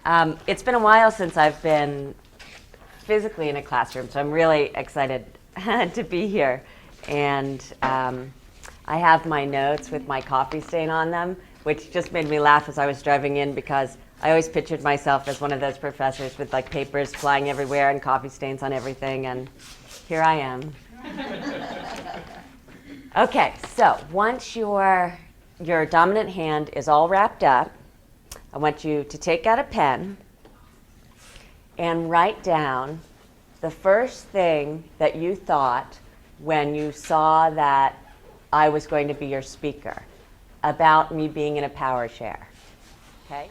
It's been a while since I've been physically in a classroom, so I'm really excited to be here. And I have my notes with my coffee stain on them, which just made me laugh as I was driving in because I always pictured myself as one of those professors with like papers flying everywhere and coffee stains on everything, and here I am. Okay, so once your dominant hand is all wrapped up, I want you to take out a pen and write down the first thing that you thought when you saw that I was going to be your speaker about me being in a power chair. Okay?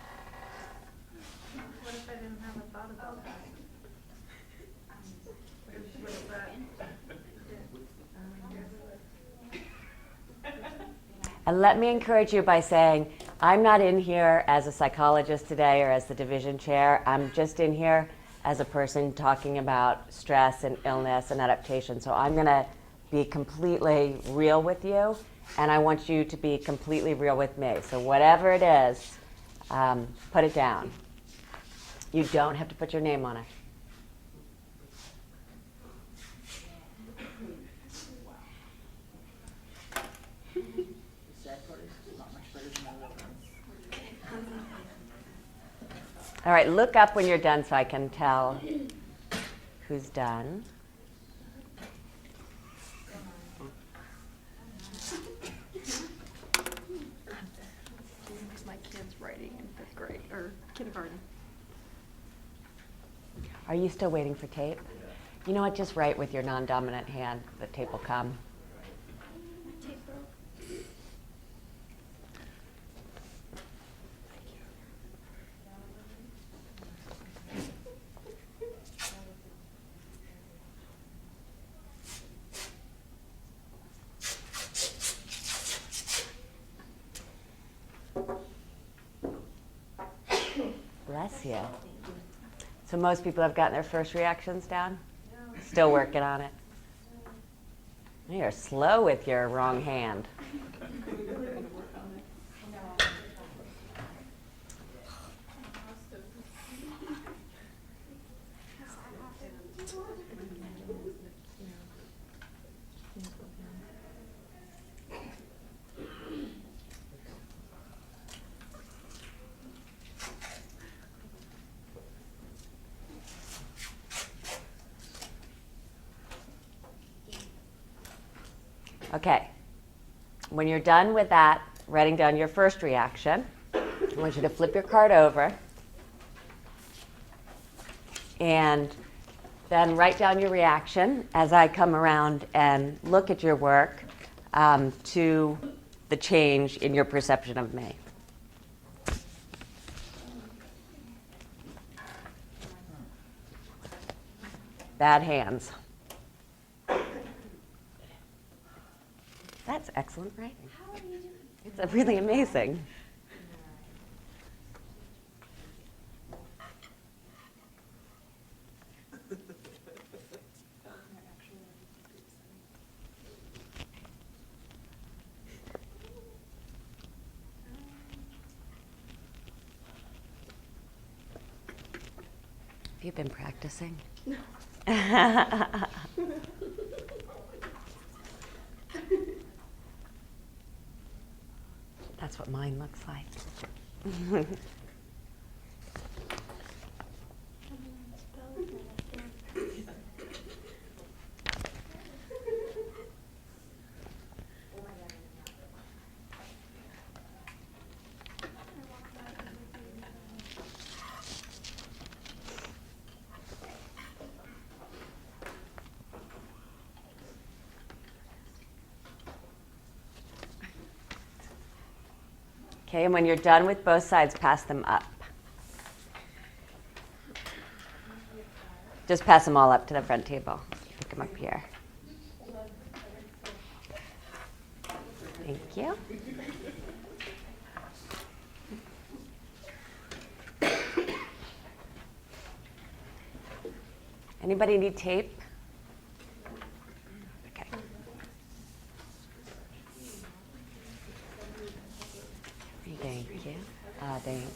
What if I didn't have a thought about that? What is that? And let me encourage you by saying, I'm not in here as a psychologist today or as the division chair. I'm just in here as a person talking about stress and illness and adaptation. So I'm going to be completely real with you, and I want you to be completely real with me. So whatever it is, put it down. You don't have to put your name on it. All right, look up when you're done so I can tell who's done. My kid's writing in 5th grade or kindergarten. Are you still waiting for tape? You know what, just write with your non-dominant hand. The tape will come. Bless you. So most people have gotten their first reactions down? Still working on it. You're slow with your wrong hand. Okay, when you're done with that, writing down your first reaction, I want you to flip your card over and then write down your reaction as I come around and look at your work to the change in your perception of me. Bad hands. That's excellent writing. It's really amazing. Have you been practicing? No. That's what mine looks like. Okay, and when you're done with both sides, pass them up. Just pass them all up to the front table. Pick them up here. Thank you. Anybody need tape? Okay. Thank you. Thanks.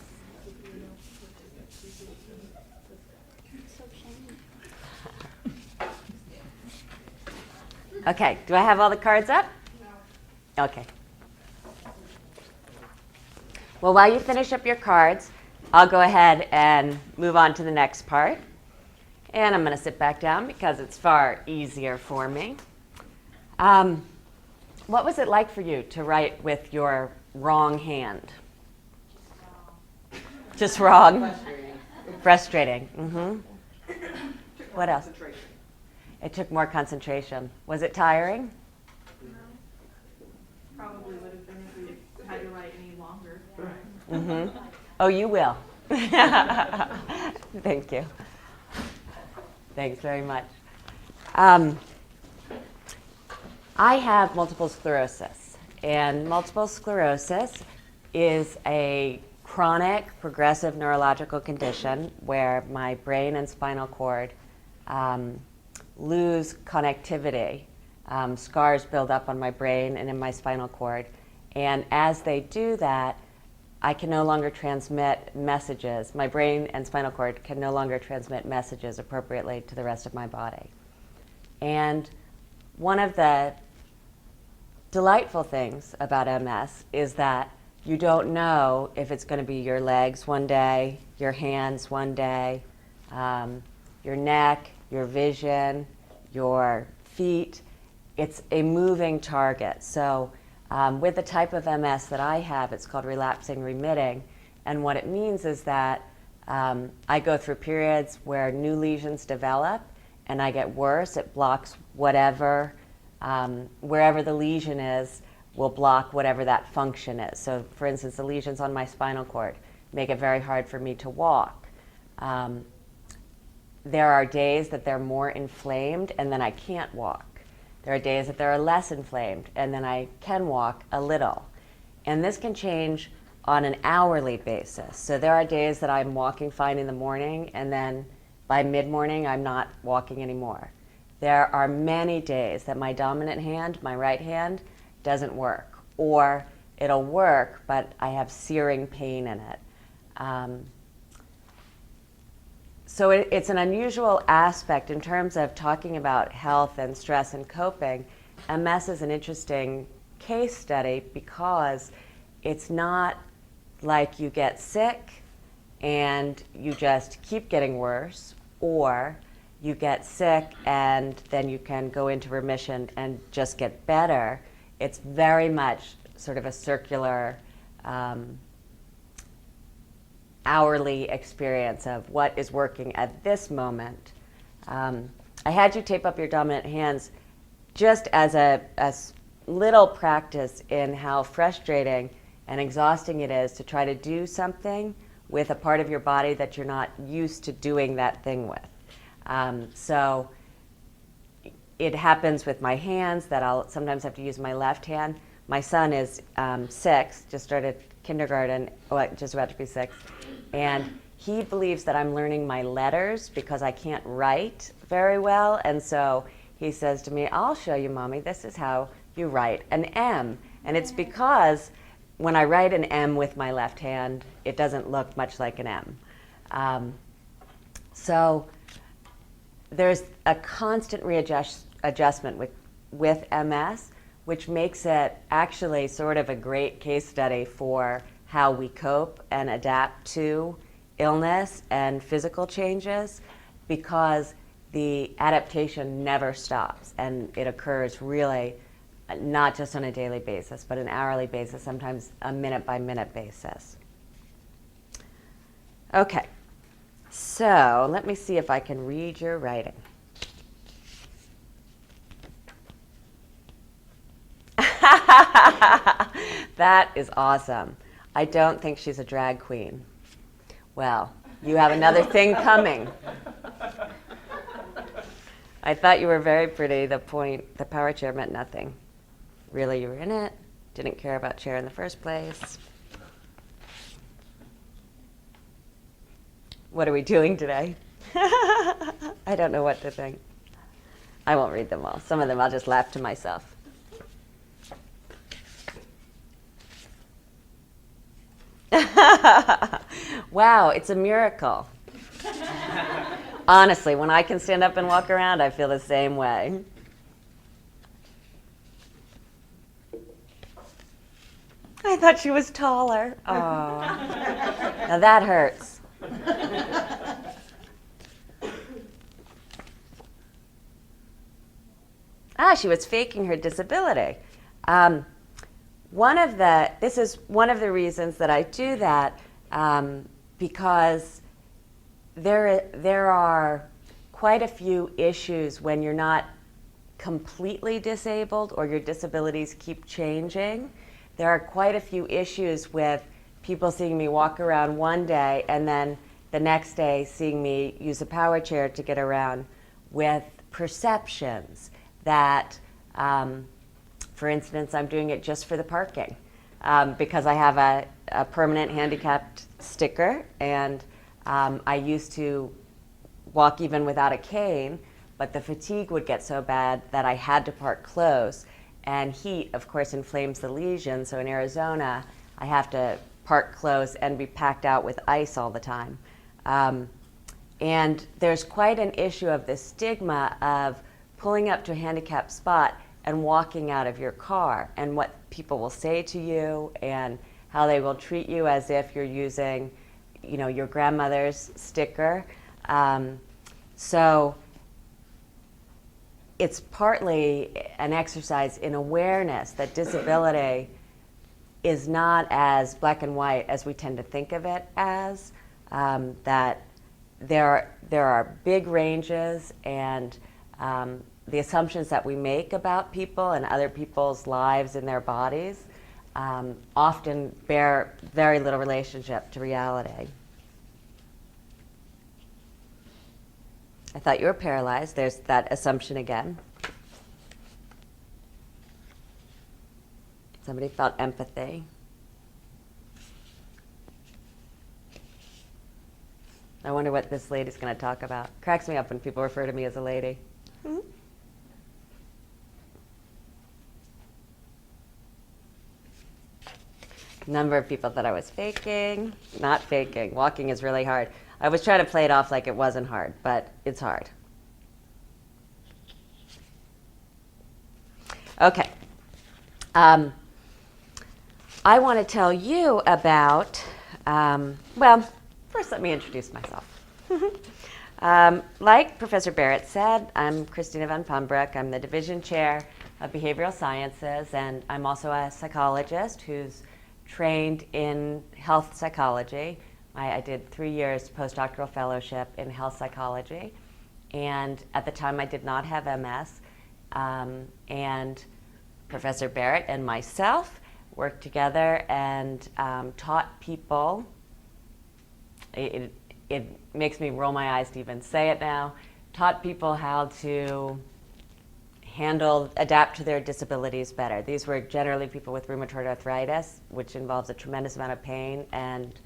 So shiny. Okay, do I have all the cards up? No. Okay. Well, while you finish up your cards, I'll go ahead and move on to the next part. And I'm going to sit back down because it's far easier for me. What was it like for you to write with your wrong hand? Just wrong? Frustrating. What else? It took more concentration. Was it tiring? No. Probably would have been if we had to write any longer. Oh, you will. Thank you. Thanks very much. I have multiple sclerosis, and multiple sclerosis is a chronic progressive neurological condition where my brain and spinal cord lose connectivity. Scars build up on my brain and in my spinal cord, and as they do that, I can no longer transmit messages. My brain and spinal cord can no longer transmit messages appropriately to the rest of my body. And one of the delightful things about MS is that you don't know if it's going to be your legs one day, your hands one day, your neck, your vision, your feet. It's a moving target. So with the type of MS that I have, it's called relapsing remitting. And what it means is that I go through periods where new lesions develop and I get worse. It blocks whatever, wherever the lesion is, will block whatever that function is. So for instance, the lesions on my spinal cord make it very hard for me to walk. There are days that they're more inflamed and then I can't walk. There are days that they're less inflamed, and then I can walk a little. And this can change on an hourly basis. So there are days that I'm walking fine in the morning, and then by mid-morning, I'm not walking anymore. There are many days that my dominant hand, my right hand, doesn't work. Or it'll work, but I have searing pain in it. So it's an unusual aspect in terms of talking about health and stress and coping. MS is an interesting case study because it's not like you get sick and you just keep getting worse, or you get sick and then you can go into remission and just get better. It's very much sort of a circular hourly experience of what is working at this moment. I had you tape up your dominant hands just as a little practice in how frustrating and exhausting it is to try to do something with a part of your body that you're not used to doing that thing with. So it happens with my hands that I'll sometimes have to use my left hand. My son is 6, just started kindergarten, just about to be 6. And he believes that I'm learning my letters because I can't write very well. And so he says to me, I'll show you, Mommy, this is how you write an M. And it's because when I write an M with my left hand, it doesn't look much like an M. So there's a constant readjustment with MS, which makes it actually sort of a great case study for how we cope and adapt to illness and physical changes, because the adaptation never stops, and it occurs really not just on a daily basis, but an hourly basis, sometimes a minute-by-minute basis. Okay, so let me see if I can read your writing. That is awesome. I don't think she's a drag queen. Well, you have another thing coming. I thought you were very pretty. The power chair meant nothing. Really, you were in it. Didn't care about chair in the first place. What are we doing today? I don't know what to think. I won't read them all. Some of them I'll just laugh to myself. Wow, it's a miracle Honestly, when I can stand up and walk around, I feel the same way. I thought she was taller. Oh, now that hurts. She was faking her disability. This is one of the reasons that I do that, because there are quite a few issues when you're not completely disabled or your disabilities keep changing. There are quite a few issues with people seeing me walk around one day and then the next day seeing me use a power chair to get around, with perceptions that, for instance, I'm doing it just for the parking, because I have a permanent handicapped sticker, and I used to walk even without a cane, but the fatigue would get so bad that I had to park close. And heat, of course, inflames the lesion. So in Arizona, I have to park close and be packed out with ice all the time. And there's quite an issue of the stigma of pulling up to a handicapped spot and walking out of your car, and what people will say to you and how they will treat you as if you're using, your grandmother's sticker. So it's partly an exercise in awareness that disability is not as black and white as we tend to think of it as, that there are big ranges, and the assumptions that we make about people and other people's lives and their bodies often bear very little relationship to reality. I thought you were paralyzed. There's that assumption again. Somebody felt empathy. I wonder what this lady's going to talk about. Cracks me up when people refer to me as a lady. Mm-hmm. Number of people thought I was faking. Not faking. Walking is really hard. I was trying to play it off like it wasn't hard, but it's hard. Okay. I want to tell you about, first let me introduce myself. Like Professor Barrett said, I'm Christina Vanpuymbroeck. I'm the Division Chair of Behavioral Sciences, and I'm also a psychologist who's trained in health psychology. I did 3 years postdoctoral fellowship in health psychology, and at the time I did not have MS, and Professor Barrett and myself worked together and taught people, it makes me roll my eyes to even say it now, taught people how to adapt to their disabilities better. These were generally people with rheumatoid arthritis, which involves a tremendous amount of pain and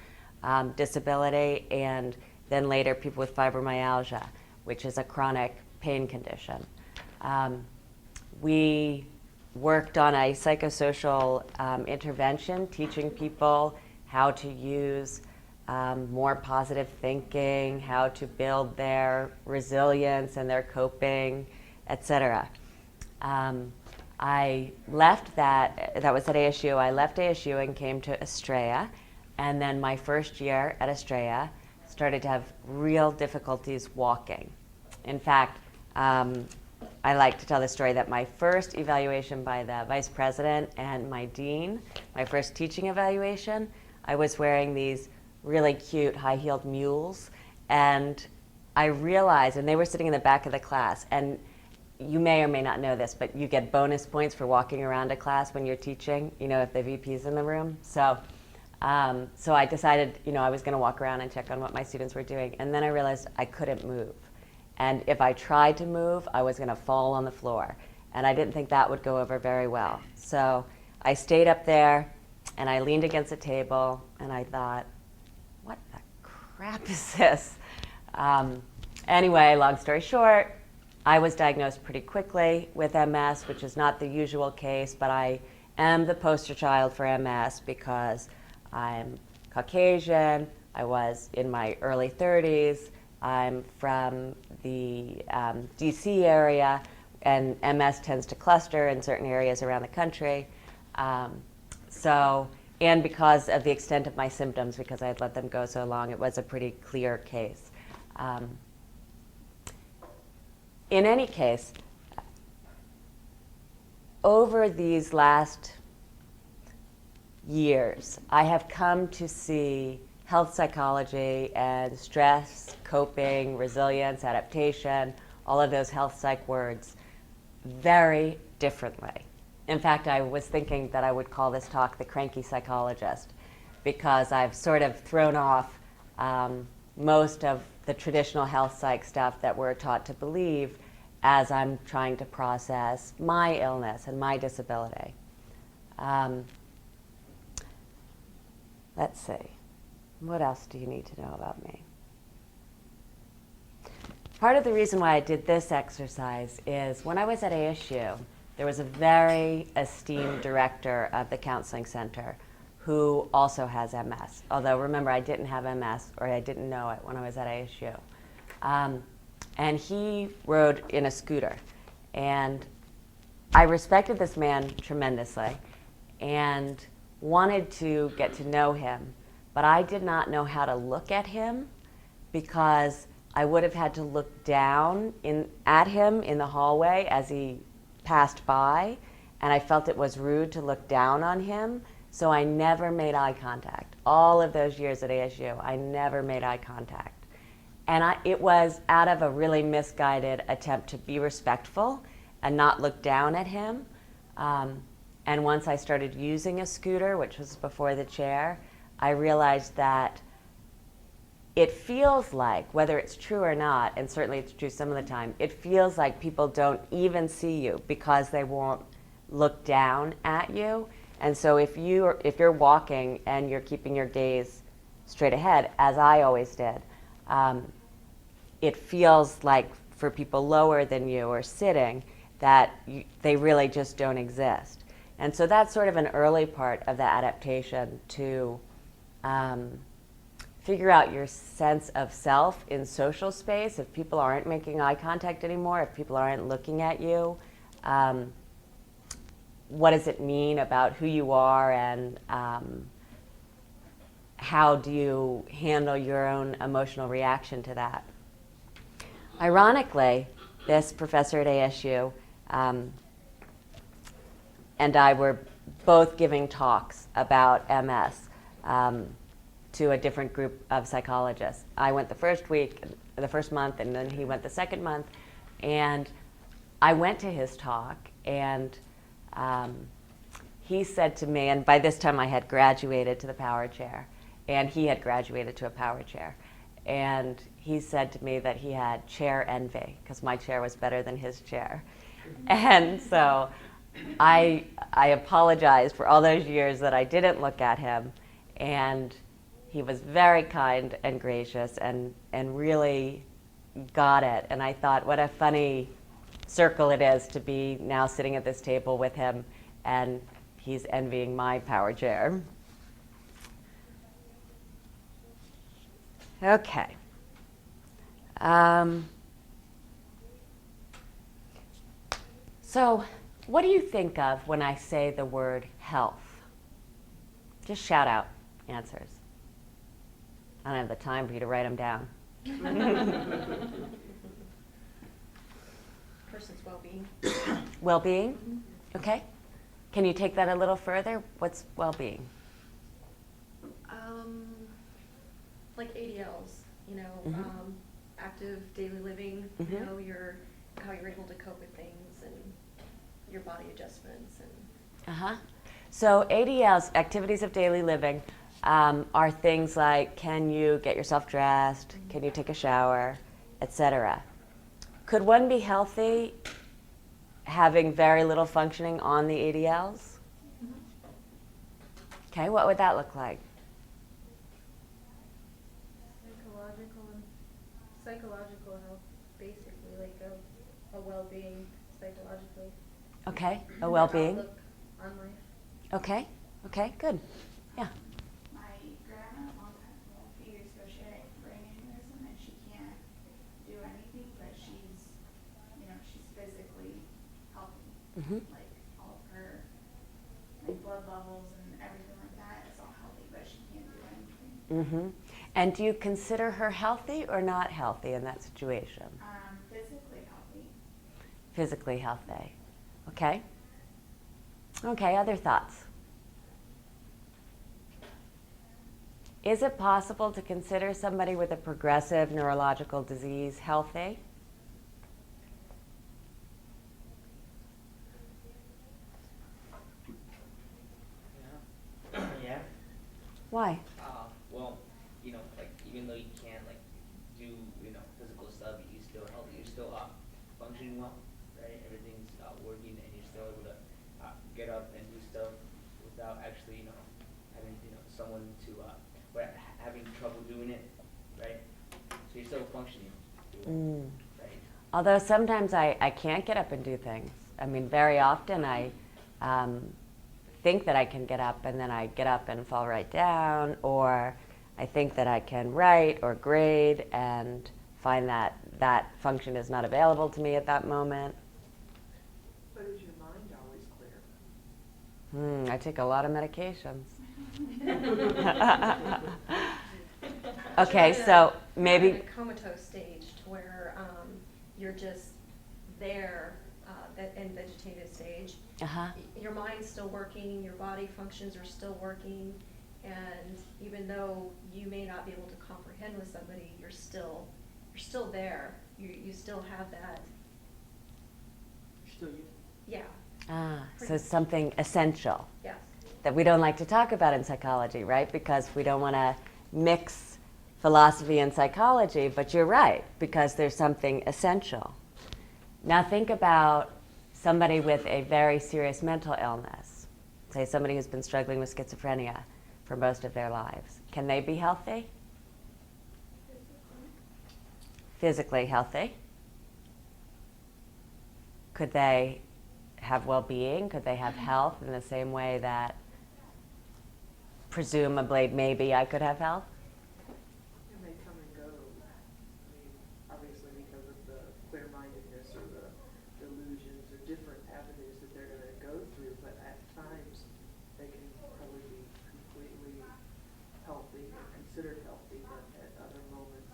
disability, and then later people with fibromyalgia, which is a chronic pain condition. We worked on a psychosocial intervention, teaching people how to use more positive thinking, how to build their resilience and their coping, etc. I left that was at ASU. I left ASU and came to Estrella. And then my first year at Estrella, started to have real difficulties walking. In fact, I like to tell the story that my first evaluation by the vice president and my dean, my first teaching evaluation, I was wearing these really cute high-heeled mules. And I realized, and they were sitting in the back of the class, and you may or may not know this, but you get bonus points for walking around a class when you're teaching, if the VP's in the room. So I decided, I was going to walk around and check on what my students were doing. And then I realized I couldn't move. And if I tried to move, I was going to fall on the floor. And I didn't think that would go over very well. So I stayed up there, and I leaned against a table, and I thought, what the crap is this? Anyway, long story short, I was diagnosed pretty quickly with MS, which is not the usual case, but I am the poster child for MS because I'm Caucasian, I was in my early 30s, I'm from the DC area, and MS tends to cluster in certain areas around the country. And because of the extent of my symptoms, because I had let them go so long, it was a pretty clear case. In any case, over these last years, I have come to see health psychology and stress, coping, resilience, adaptation, all of those health psych words very differently. In fact, I was thinking that I would call this talk The Cranky Psychologist, because I've sort of thrown off most of the traditional health psych stuff that we're taught to believe as I'm trying to process my illness and my disability. Let's see. What else do you need to know about me? Part of the reason why I did this exercise is when I was at ASU, there was a very esteemed director of the counseling center who also has MS. Although, remember, I didn't have MS, or I didn't know it when I was at ASU. And he rode in a scooter. And I respected this man tremendously and wanted to get to know him. But I did not know how to look at him, because I would have had to look down at him in the hallway as he passed by, and I felt it was rude to look down on him, so I never made eye contact. All of those years at ASU, I never made eye contact. And it was out of a really misguided attempt to be respectful and not look down at him. And once I started using a scooter, which was before the chair, I realized that it feels like, whether it's true or not, and certainly it's true some of the time, it feels like people don't even see you because they won't look down at you. And so if you're walking and you're keeping your gaze straight ahead, as I always did, it feels like for people lower than you or sitting that they really just don't exist. And so that's sort of an early part of the adaptation to figure out your sense of self in social space. If people aren't making eye contact anymore, if people aren't looking at you, what does it mean about who you are, and how do you handle your own emotional reaction to that? Ironically, this professor at ASU and I were both giving talks about MS to a different group of psychologists. I went the first month, and then he went the second month. And I went to his talk, and he said to me, and by this time I had graduated to the power chair, and he had graduated to a power chair. And he said to me that he had chair envy, because my chair was better than his chair. And so I apologized for all those years that I didn't look at him, and he was very kind and gracious and really got it. And I thought, what a funny circle it is to be now sitting at this table with him, and he's envying my power chair. Okay. So what do you think of when I say the word health? Just shout out answers. I don't have the time for you to write them down. Person's well-being. Well-being? Okay. Can you take that a little further? What's well-being? Like ADLs, active daily living, Mhm. how you're able to cope with things and your body adjustments and. Uh-huh. So ADLs, activities of daily living, are things like, can you get yourself dressed? Can you take a shower, etc. Could one be healthy having very little functioning on the ADLs? Okay, what would that look like? Psychological health, basically, like a well-being psychologically. Okay, a well-being. Outlook on life. Okay, good. Yeah. My grandma, a few years ago, she had a brain aneurysm and she can't Mhm. Like all of her like blood levels and everything like that is all healthy, but she can't do anything. Mhm. And do you consider her healthy or not healthy in that situation? Physically healthy. Physically healthy. Okay. Okay, other thoughts? Is it possible to consider somebody with a progressive neurological disease healthy? Yeah. Yeah. Why? Well, like even though you can't like do physical stuff, you're still healthy. You're still functioning well, right? Everything's working, and you're still able to get up and do stuff without actually having someone to having trouble doing it, right? So you're still functioning, right? Although sometimes I can't get up and do things. I mean, very often I think that I can get up and then I get up and fall right down, or I think that I can write or grade and find that that function is not available to me at that moment. But is your mind always clear? I take a lot of medications. Okay, so maybe You're in a comatose stage to where you're just there in vegetative stage. Uh-huh. Your mind's still working, your body functions are still working, and even though you may not be able to comprehend with somebody, you're still there. You still have that. You're still you. Yeah. So something essential Yes. that we don't like to talk about in psychology, right? Because we don't want to mix philosophy and psychology, but you're right, because there's something essential. Now think about somebody with a very serious mental illness, say somebody who's been struggling with schizophrenia for most of their lives. Can they be healthy? Physically healthy? Could they have well-being? Could they have health in the same way that presumably maybe I could have health? And they come and go. I mean, obviously because of the clear-mindedness or the delusions or different avenues that they're going to go through, but at times they can probably be completely healthy or considered healthy, but at other moments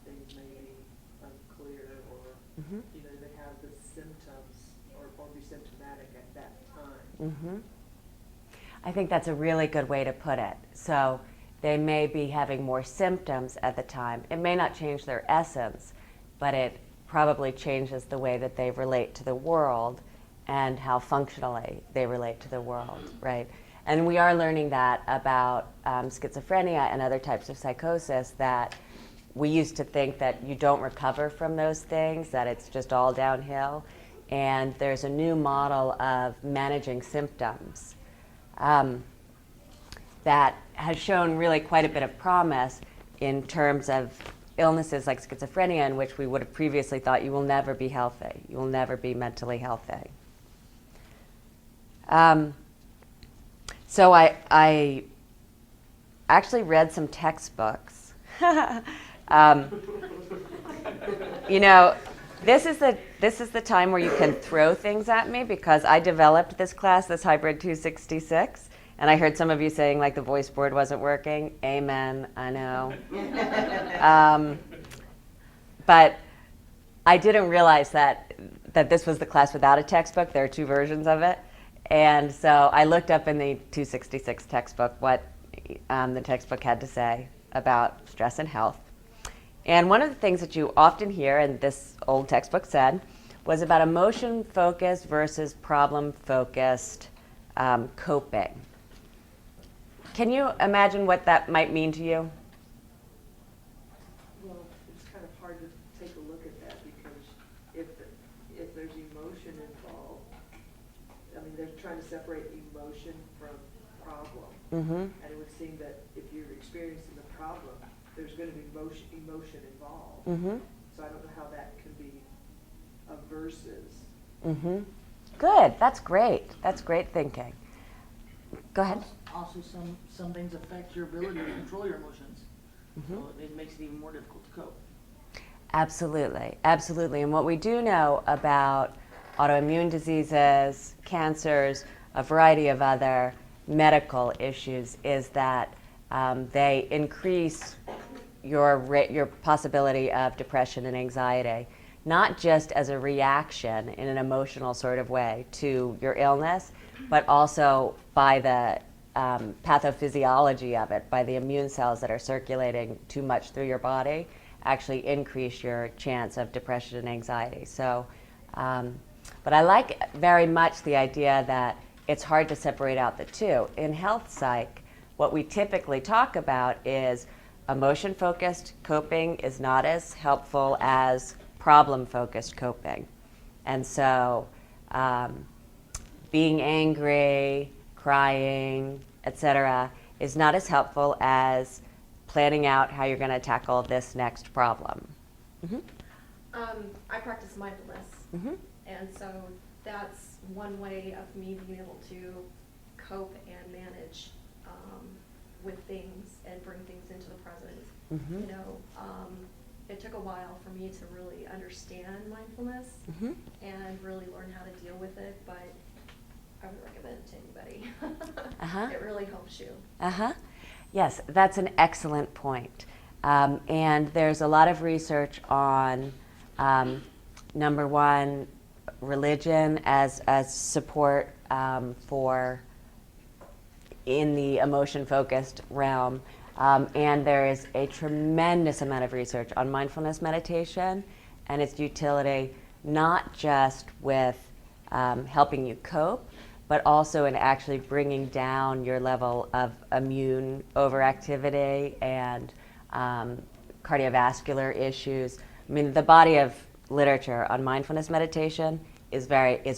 things may be unclear or, they have the symptoms or be symptomatic at that time. I think that's a really good way to put it. So they may be having more symptoms at the time. It may not change their essence, but it probably changes the way that they relate to the world and how functionally they relate to the world, right? And we are learning that about schizophrenia and other types of psychosis, that we used to think that you don't recover from those things, that it's just all downhill. And there's a new model of managing symptoms that has shown really quite a bit of promise in terms of illnesses like schizophrenia, in which we would have previously thought you will never be healthy, you will never be mentally healthy. So I actually read some textbooks. This is the time where you can throw things at me, because I developed this class, this Hybrid 266, and I heard some of you saying like the voice board wasn't working. Amen, I know. But I didn't realize that this was the class without a textbook. There are two versions of it. And so I looked up in the 266 textbook what the textbook had to say about stress and health. And one of the things that you often hear, and this old textbook said, was about emotion-focused versus problem-focused coping. Can you imagine what that might mean to you? Well, it's kind of hard to take a look at that, because if there's emotion involved, I mean, they're trying to separate emotion from problem. And it would seem that if you're experiencing the problem, there's going to be emotion involved. So I don't know how that can be a versus. Good. That's great. That's great thinking. Go ahead. Also, some things affect your ability to control your emotions. So it makes it even more difficult to cope. Absolutely. Absolutely. And what we do know about autoimmune diseases, cancers, a variety of other medical issues, is that they increase your possibility of depression and anxiety, not just as a reaction in an emotional sort of way to your illness, but also by the pathophysiology of it, by the immune cells that are circulating too much through your body, actually increase your chance of depression and anxiety. So, but I like very much the idea that it's hard to separate out the two. In health psych, what we typically talk about is emotion-focused coping is not as helpful as problem-focused coping. And so being angry, crying, etc., is not as helpful as planning out how you're going to tackle this next problem. Mm-hmm. I practice mindfulness, Mm-hmm. and so that's one way of me being able to cope and manage with things and bring things into the present. Mm-hmm. You know, it took a while for me to really understand mindfulness Mm-hmm. and really learn how to deal with it, but I would recommend it to anybody. Uh-huh. It really helps you. Uh-huh. Yes, that's an excellent point. And there's a lot of research on, number one, religion as support for in the emotion-focused realm. And there is a tremendous amount of research on mindfulness meditation and its utility, not just with helping you cope, but also in actually bringing down your level of immune overactivity and cardiovascular issues. I mean, the body of literature on mindfulness meditation is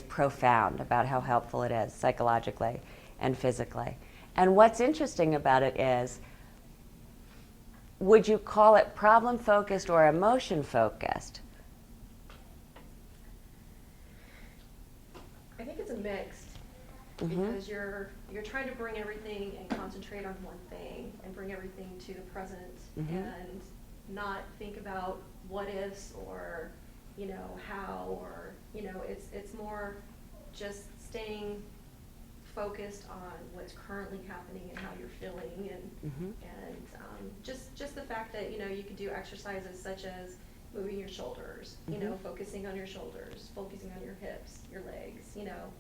profound about how helpful it is psychologically and physically. And what's interesting about it is, would you call it problem-focused or emotion-focused? I think it's a mixed, Mm-hmm. because you're trying to bring everything and concentrate on one thing and bring everything to the present Mm-hmm. and not think about what ifs or, you know, how, or, you know, it's more just staying focused on what's currently happening and how you're feeling, and Mm-hmm. just the fact that, you know, you could do exercises such as moving your shoulders, you know, focusing on your shoulders, focusing on your hips, your legs, you know,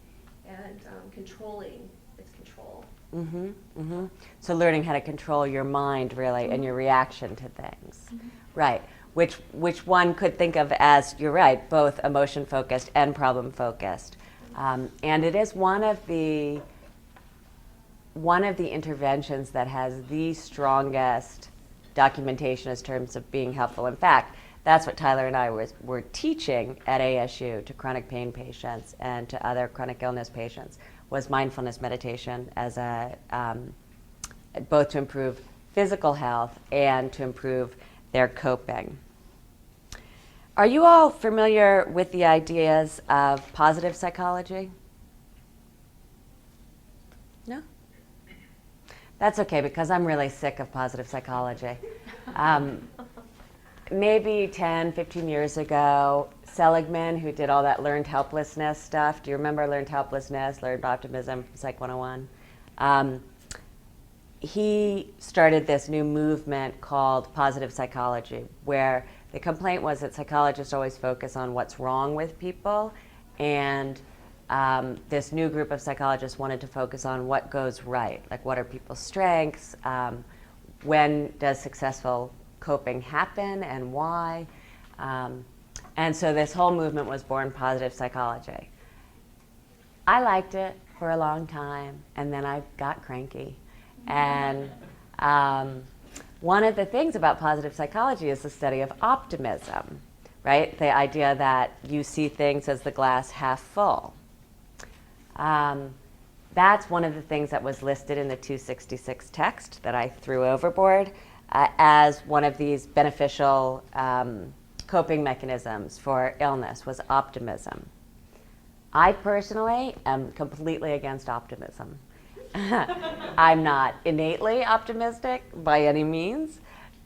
and controlling its control. Mm-hmm. Mm-hmm. So learning how to control your mind, really, and your reaction to things. Mm-hmm. Right. Which one could think of as, you're right, both emotion-focused and problem-focused. And it is one of the interventions that has the strongest documentation in terms of being helpful. In fact, that's what Tyler and I were teaching at ASU to chronic pain patients and to other chronic illness patients, was mindfulness meditation as both to improve physical health and to improve their coping. Are you all familiar with the ideas of positive psychology? No? That's okay, because I'm really sick of positive psychology. Maybe 10, 15 years ago, Seligman, who did all that learned helplessness stuff, do you remember learned helplessness, learned optimism from Psych 101? He started this new movement called positive psychology, where the complaint was that psychologists always focus on what's wrong with people, and this new group of psychologists wanted to focus on what goes right, like what are people's strengths, when does successful coping happen and why. And so this whole movement was born, positive psychology. I liked it for a long time, and then I got cranky. And one of the things about positive psychology is the study of optimism, right? The idea that you see things as the glass half full. That's one of the things that was listed in the 266 text that I threw overboard as one of these beneficial coping mechanisms for illness, was optimism. I personally am completely against optimism. I'm not innately optimistic by any means,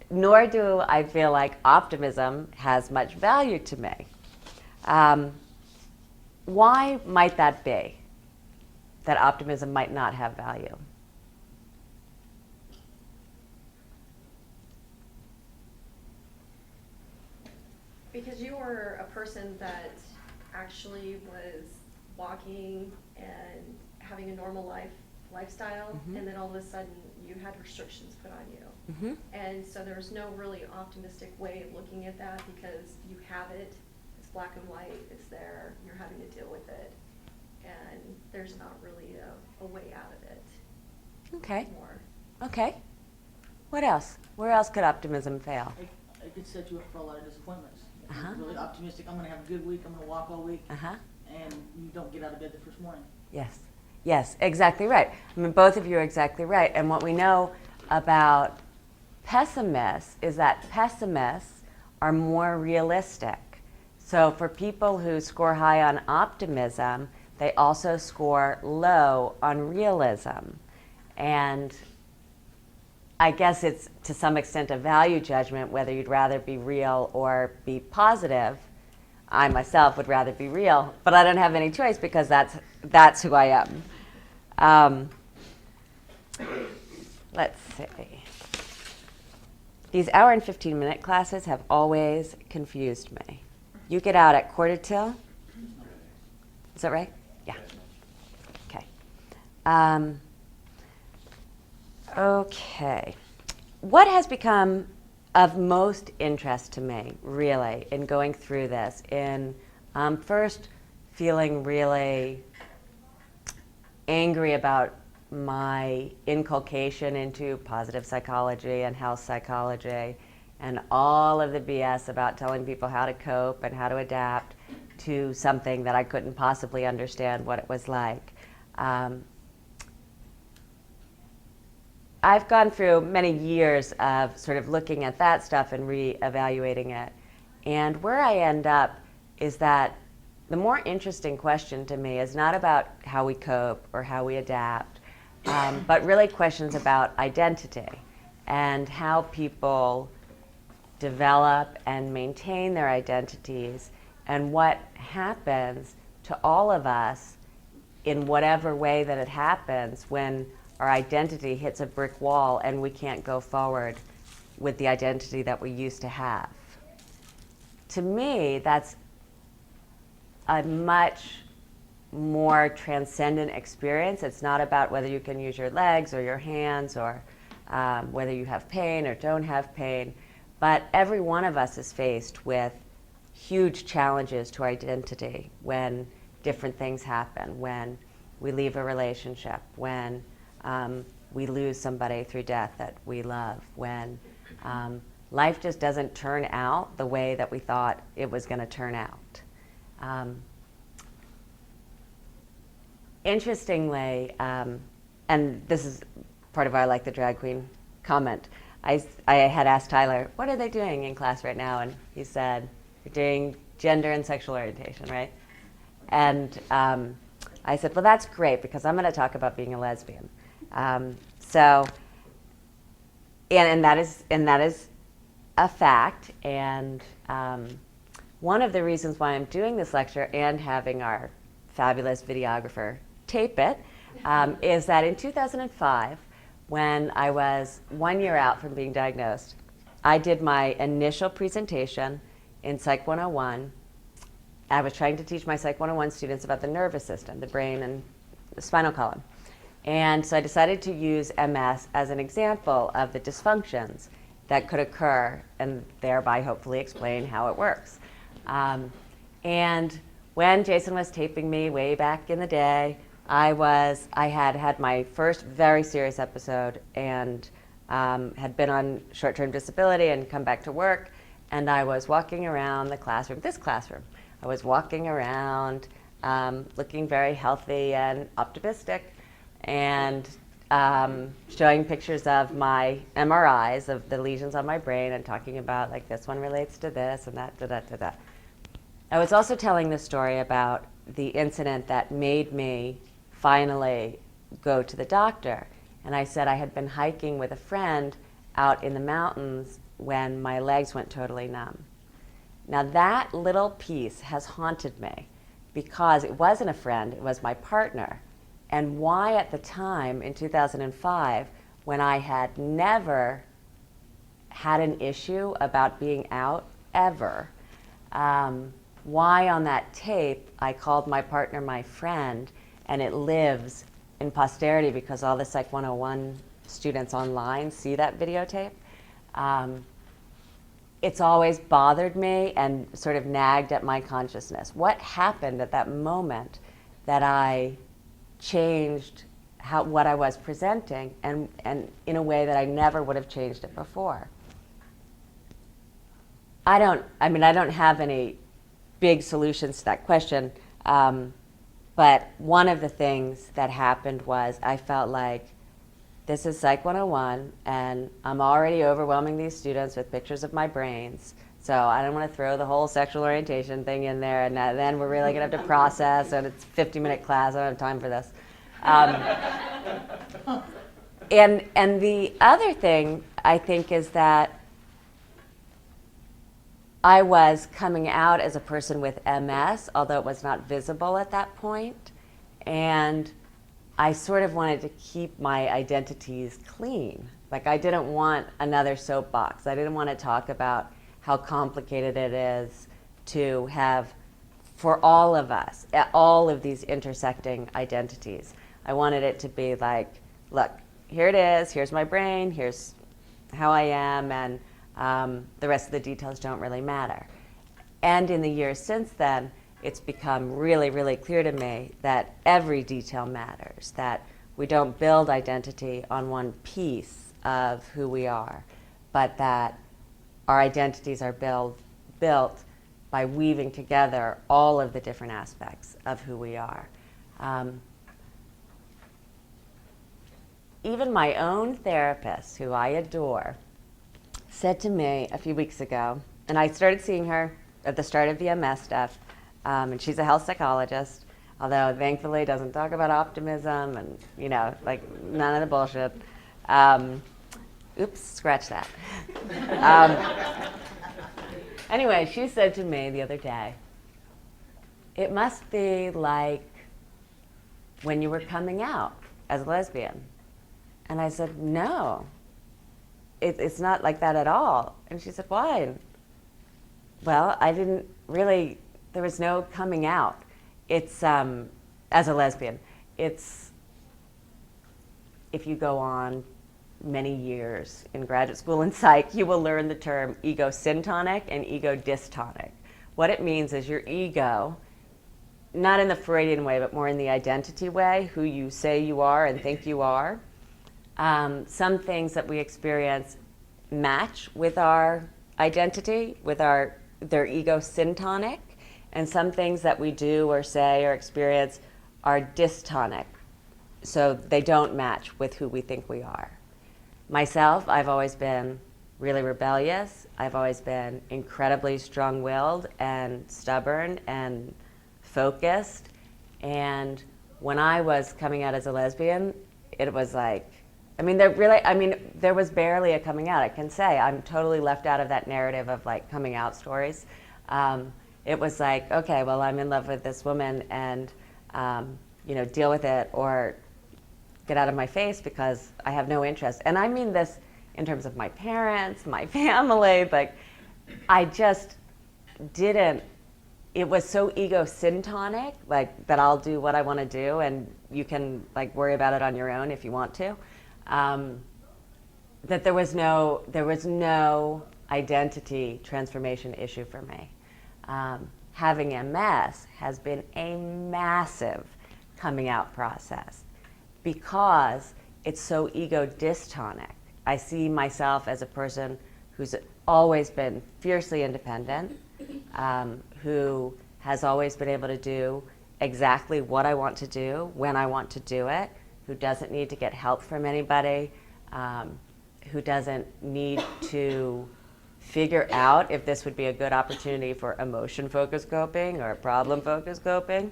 nor do I feel like optimism has much value to me. why might that be? That optimism might not have value? Because you were a person that actually was walking and having a normal lifestyle, Mhm. and then all of a sudden you had restrictions put on you. Mm-hmm. And so there's no really optimistic way of looking at that because you have it, it's black and white, it's there, you're having to deal with it, and there's not really a way out of it Okay. more. Okay. What else? Where else could optimism fail? It could set you up for a lot of disappointments. If Uh-huh. you're really optimistic, I'm gonna have a good week, I'm gonna walk all week, Uh-huh. and you don't get out of bed the first morning. Yes. Yes, exactly right. I mean, both of you are exactly right. And what we know about pessimists is that pessimists are more realistic. So for people who score high on optimism, they also score low on realism. And I guess it's to some extent a value judgment whether you'd rather be real or be positive. I myself would rather be real, but I don't have any choice because that's who I am. Let's see. These hour and 15-minute classes have always confused me. You get out at 1:45? Is that right? Yeah. Okay. Okay. What has become of most interest to me, really, in going through this, in first feeling really angry about my inculcation into positive psychology and health psychology and all of the BS about telling people how to cope and how to adapt to something that I couldn't possibly understand what it was like. I've gone through many years of sort of looking at that stuff and re-evaluating it. And where I end up is that the more interesting question to me is not about how we cope or how we adapt, but really questions about identity and how people develop and maintain their identities and what happens to all of us in whatever way that it happens when our identity hits a brick wall and we can't go forward with the identity that we used to have. To me, that's a much more transcendent experience. It's not about whether you can use your legs or your hands or whether you have pain or don't have pain, but every one of us is faced with huge challenges to our identity when different things happen, when we leave a relationship, when we lose somebody through death that we love, when life just doesn't turn out the way that we thought it was going to turn out. Interestingly, and this is part of why I like the drag queen comment, I had asked Tyler, what are they doing in class right now? And he said, they're doing gender and sexual orientation, right? And I said, well, that's great because I'm going to talk about being a lesbian. And that is a fact. And one of the reasons why I'm doing this lecture and having our fabulous videographer tape it is that in 2005, when I was 1 year out from being diagnosed, I did my initial presentation in Psych 101. I was trying to teach my Psych 101 students about the nervous system, the brain and the spinal column. And so I decided to use MS as an example of the dysfunctions that could occur and thereby hopefully explain how it works. And when Jason was taping me way back in the day, I had my first very serious episode and had been on short-term disability and come back to work, and I was walking around the classroom, this classroom. I was walking around looking very healthy and optimistic and showing pictures of my MRIs of the lesions on my brain and talking about like this one relates to this and that, da-da-da-da. I was also telling the story about the incident that made me finally go to the doctor. And I said I had been hiking with a friend out in the mountains when my legs went totally numb. Now that little piece has haunted me because it wasn't a friend, it was my partner. And why at the time, in 2005, when I had never had an issue about being out, ever, why on that tape I called my partner my friend, and it lives in posterity because all the Psych 101 students online see that videotape. It's always bothered me and sort of nagged at my consciousness. What happened at that moment that I changed what I was presenting and in a way that I never would have changed it before? I don't have any big solutions to that question, but one of the things that happened was I felt like this is Psych 101, and I'm already overwhelming these students with pictures of my brains, so I don't want to throw the whole sexual orientation thing in there, and then we're really going to have to process, and it's a 50-minute class, I don't have time for this. And the other thing, I think, is that I was coming out as a person with MS, although it was not visible at that point, and I sort of wanted to keep my identities clean. Like, I didn't want another soapbox. I didn't want to talk about how complicated it is to have, for all of us, all of these intersecting identities. I wanted it to be like, look, here it is, here's my brain, here's how I am, and the rest of the details don't really matter. And in the years since then, it's become really, really clear to me that every detail matters, that we don't build identity on one piece of who we are, but that our identities are built by weaving together all of the different aspects of who we are. Even my own therapist, who I adore, said to me a few weeks ago, and I started seeing her at the start of the MS stuff, and she's a health psychologist, although thankfully doesn't talk about optimism and, like none of the bullshit. Oops, scratch that. Anyway, she said to me the other day, it must be like when you were coming out as a lesbian. And I said, no, it's not like that at all. And she said, why? Well, I didn't really, there was no coming out. It's, as a lesbian, it's, if you go on many years in graduate school in psych, you will learn the term ego syntonic and ego dystonic. What it means is your ego, not in the Freudian way, but more in the identity way, who you say you are and think you are. Some things that we experience match with our identity, with their ego syntonic, and some things that we do or say or experience are dystonic, so they don't match with who we think we are. Myself, I've always been really rebellious. I've always been incredibly strong-willed and stubborn and focused. And when I was coming out as a lesbian, it was like, there was barely a coming out. I can say I'm totally left out of that narrative of like coming out stories. It was like, okay, well, I'm in love with this woman, and deal with it or get out of my face because I have no interest. And I mean this in terms of my parents, my family. Like, I just didn't. It was so ego syntonic, like that I'll do what I want to do, and you can like worry about it on your own if you want to. That there was no identity transformation issue for me. Having MS has been a massive coming out process because it's so ego dystonic. I see myself as a person who's always been fiercely independent, who has always been able to do exactly what I want to do when I want to do it, who doesn't need to get help from anybody, who doesn't need to figure out if this would be a good opportunity for emotion-focused coping or problem-focused coping.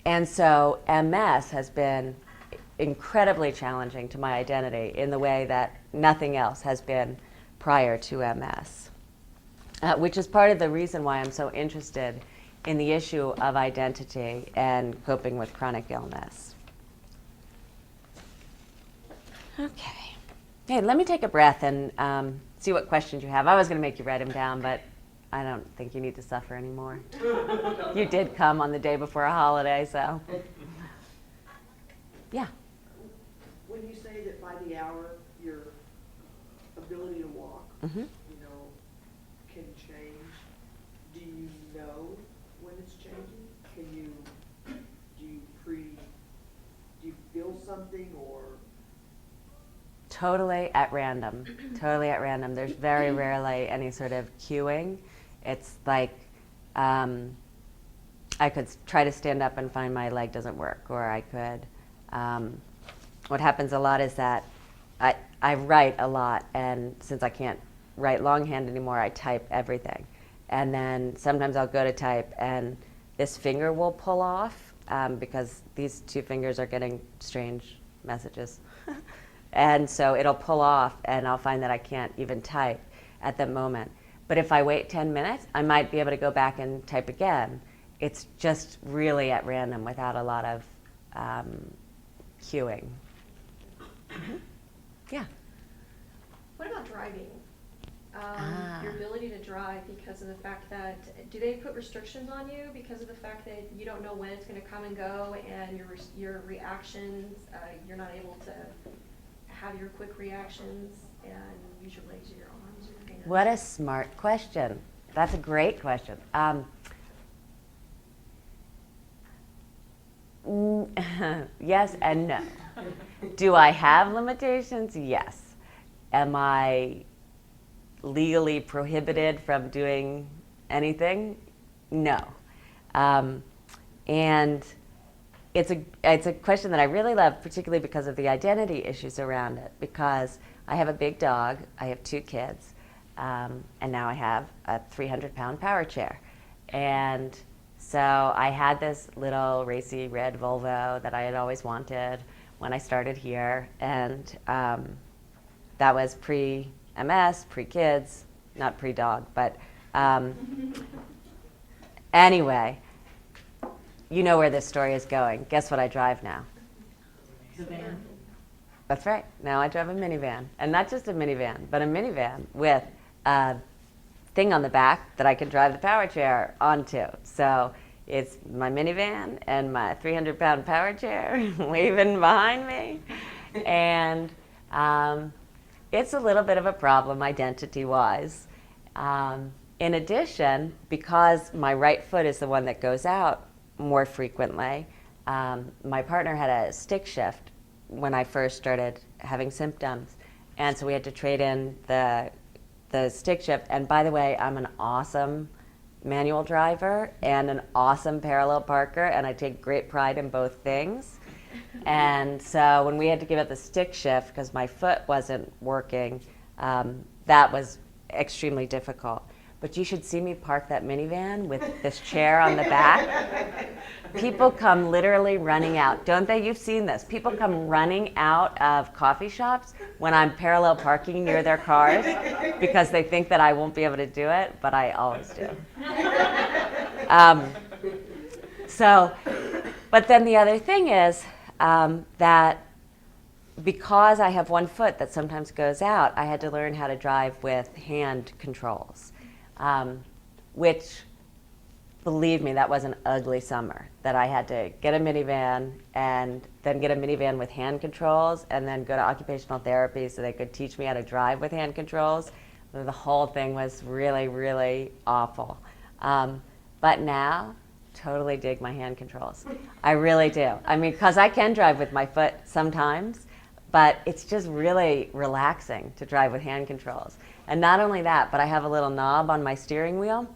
And so MS has been incredibly challenging to my identity in the way that nothing else has been prior to MS, which is part of the reason why I'm so interested in the issue of identity and coping with chronic illness. Okay. Hey, let me take a breath and see what questions you have. I was going to make you write them down, but I don't think you need to suffer anymore. You did come on the day before a holiday, so. Yeah. When you say that by the hour, your ability to walk, Mm-hmm. you know, can change, do you know when it's changing? Do you feel something, or? Totally at random. Totally at random. There's very rarely any sort of cueing. It's like I could try to stand up and find my leg doesn't work, or I could. What happens a lot is that I write a lot, and since I can't write longhand anymore, I type everything. And then sometimes I'll go to type, and this finger will pull off because these two fingers are getting strange messages. And so it'll pull off, and I'll find that I can't even type at the moment. But if I wait 10 minutes, I might be able to go back and type again. It's just really at random without a lot of cueing. Mm-hmm. Yeah. What about driving? Ah. Your ability to drive, because of the fact that, do they put restrictions on you because of the fact that you don't know when it's going to come and go, and your reactions, you're not able to have your quick reactions and use your legs or your arms or your hands? What a smart question. That's a great question. Yes and no. Do I have limitations? Yes. Am I legally prohibited from doing anything? No. And it's a question that I really love, particularly because of the identity issues around it, because I have a big dog, I have 2 kids, and now I have a 300-pound power chair. And so I had this little racy red Volvo that I had always wanted when I started here, and that was pre-MS, pre-kids, not pre-dog, but anyway, you know where this story is going. Guess what I drive now? The van. That's right. Now I drive a minivan. And not just a minivan, but a minivan with a thing on the back that I can drive the power chair onto. So it's my minivan and my 300-pound power chair waving behind me. And it's a little bit of a problem identity-wise. In addition, because my right foot is the one that goes out more frequently, my partner had a stick shift when I first started having symptoms. And so we had to trade in the stick shift. And by the way, I'm an awesome manual driver and an awesome parallel parker, and I take great pride in both things. And so when we had to give up the stick shift because my foot wasn't working, that was extremely difficult. But you should see me park that minivan with this chair on the back. People come literally running out. Don't they? You've seen this. People come running out of coffee shops when I'm parallel parking near their cars because they think that I won't be able to do it, but I always do. But then the other thing is that because I have one foot that sometimes goes out, I had to learn how to drive with hand controls. Which, believe me, that was an ugly summer, that I had to get a minivan and then get a minivan with hand controls and then go to occupational therapy so they could teach me how to drive with hand controls. The whole thing was really, really awful. But now, totally dig my hand controls. I really do. I mean, because I can drive with my foot sometimes, but it's just really relaxing to drive with hand controls. And not only that, but I have a little knob on my steering wheel.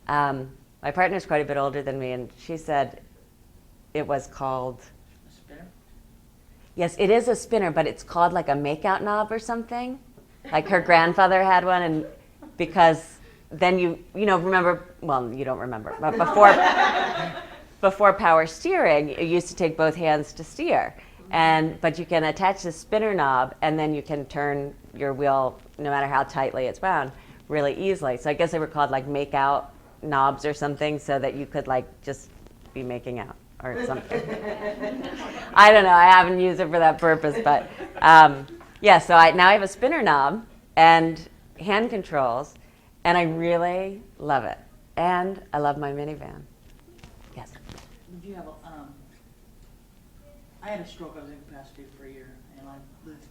My partner's quite a bit older than me, and she said it was called... A spinner? Yes, it is a spinner, but it's called like a makeout knob or something. Like her grandfather had one, and because then you remember, well, you don't remember, but before power steering, you used to take both hands to steer. But you can attach the spinner knob, and then you can turn your wheel, no matter how tightly it's wound, really easily. So I guess they were called like make-out knobs or something so that you could like just be making out or something. I don't know. I haven't used it for that purpose, but yeah. So now I have a spinner knob and hand controls, and I really love it. And I love my minivan. Yes. Did you have I had a stroke. I was incapacitated for a year, and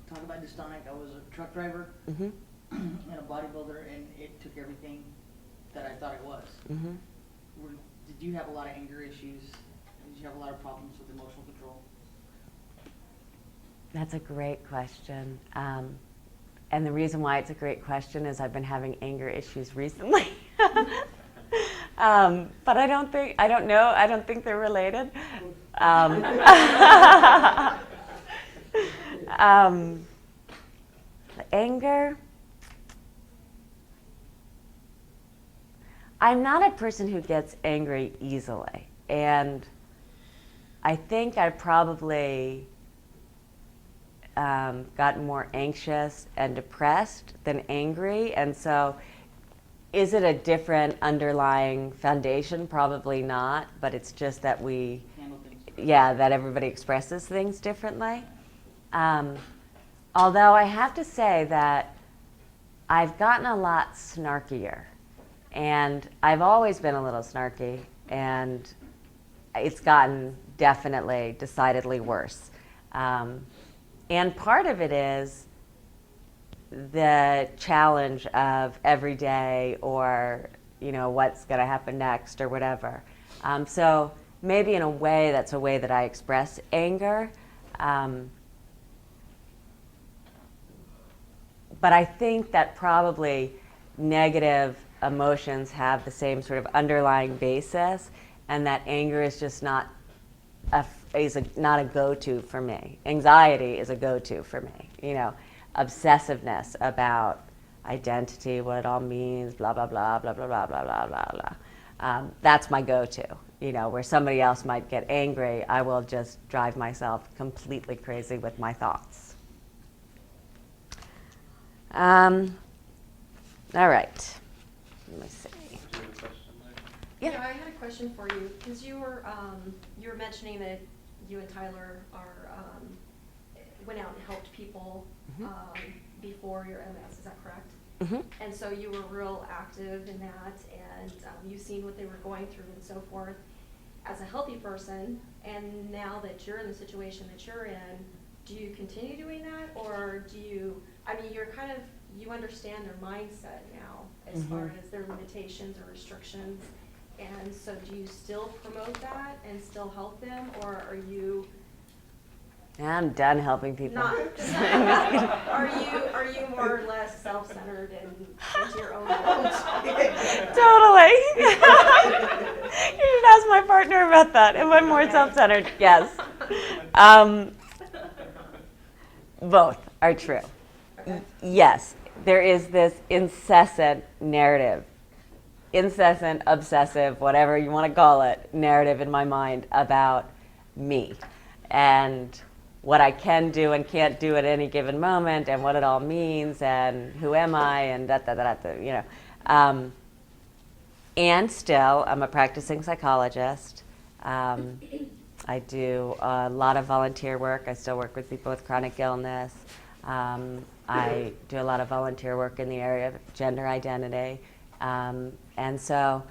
talk about dystonic. I was a truck driver Mm-hmm. and a bodybuilder, and it took everything that I thought it was. Mm-hmm. Did you have a lot of anger issues? Did you have a lot of problems with emotional control? That's a great question. And the reason why it's a great question is I've been having anger issues recently. But I don't think they're related. Anger. I'm not a person who gets angry easily. And I think I probably gotten more anxious and depressed than angry. And so is it a different underlying foundation? Probably not, but it's just that that everybody expresses things differently. Although I have to say that I've gotten a lot snarkier, and I've always been a little snarky, and it's gotten decidedly worse. And part of it is the challenge of every day, or what's going to happen next or whatever. So maybe in a way that's a way that I express anger. But I think that probably negative emotions have the same sort of underlying basis, and that anger is just not not a go-to for me. Anxiety is a go-to for me. Obsessiveness about identity, what it all means, blah blah blah blah blah blah blah blah blah blah. That's my go-to. Where somebody else might get angry, I will just drive myself completely crazy with my thoughts. All right. Let me see. Yeah, I had a question for you, because you were mentioning that you and Tyler went out and helped people before your MS. Is that correct? Mm-hmm. And so you were real active in that, and you've seen what they were going through and so forth. As a healthy person, and now that you're in the situation that you're in, do you continue doing that, or do you? I mean, you understand their mindset now as far as their limitations or restrictions. And so do you still promote that and still help them, or are you I'm done helping people. not? Are you more or less self-centered and into your own world? Totally. You should ask my partner about that. Am I more self-centered? Yes. Both are true. Yes, there is this incessant narrative, incessant, obsessive, whatever you want to call it, narrative in my mind about me and what I can do and can't do at any given moment, and what it all means, and who am I, and and still, I'm a practicing psychologist. I do a lot of volunteer work. I still work with people with chronic illness. I do a lot of volunteer work in the area of gender identity. And so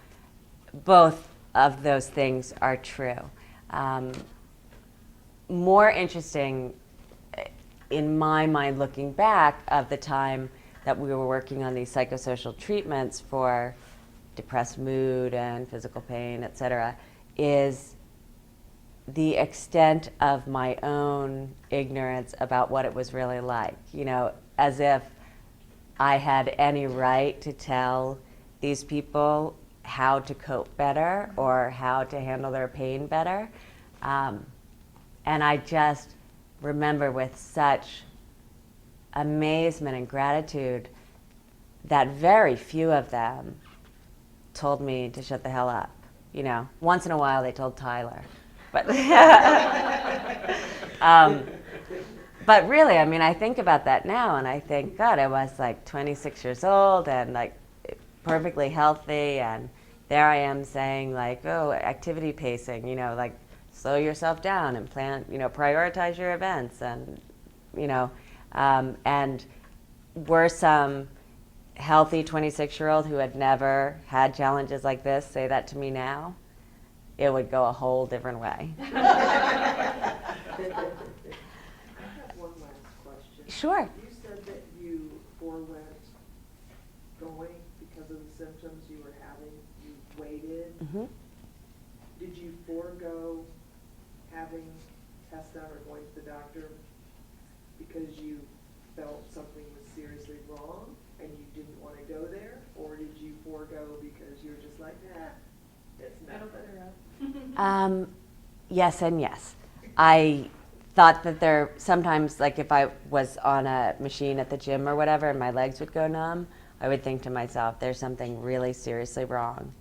both of those things are true. More interesting, in my mind, looking back, of the time that we were working on these psychosocial treatments for depressed mood and physical pain, et cetera, is the extent of my own ignorance about what it was really like. As if I had any right to tell these people how to cope better or how to handle their pain better. And I just remember with such amazement and gratitude that very few of them told me to shut the hell up. Once in a while they told Tyler. But but really, I think about that now, and I think, God, I was like 26 years old and like perfectly healthy and there I am saying like, oh, activity pacing, like slow yourself down and plan, prioritize your events, and and were some healthy 26-year-old who had never had challenges like this say that to me now, it would go a whole different way. I have one last question. Sure. You said that you forewent going because of the symptoms you were having. You waited. Mm-hmm. Did you forego having tests done or going to the doctor because you felt something was seriously wrong and you didn't want to go there? Or did you forego because you were just like, it's nothing? Yes and yes. I thought that there sometimes, like if I was on a machine at the gym or whatever and my legs would go numb, I would think to myself, there's something really seriously wrong,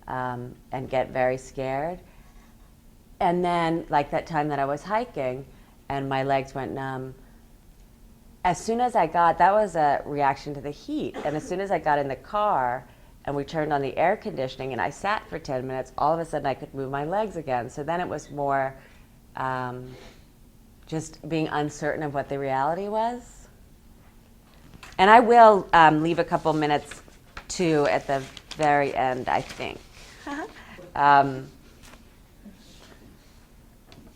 and get very scared. And then, like that time that I was hiking and my legs went numb, as soon as that was a reaction to the heat. And as soon as I got in the car and we turned on the air conditioning and I sat for 10 minutes, all of a sudden I could move my legs again. So then it was more just being uncertain of what the reality was. And I will leave a couple minutes too at the very end, I think.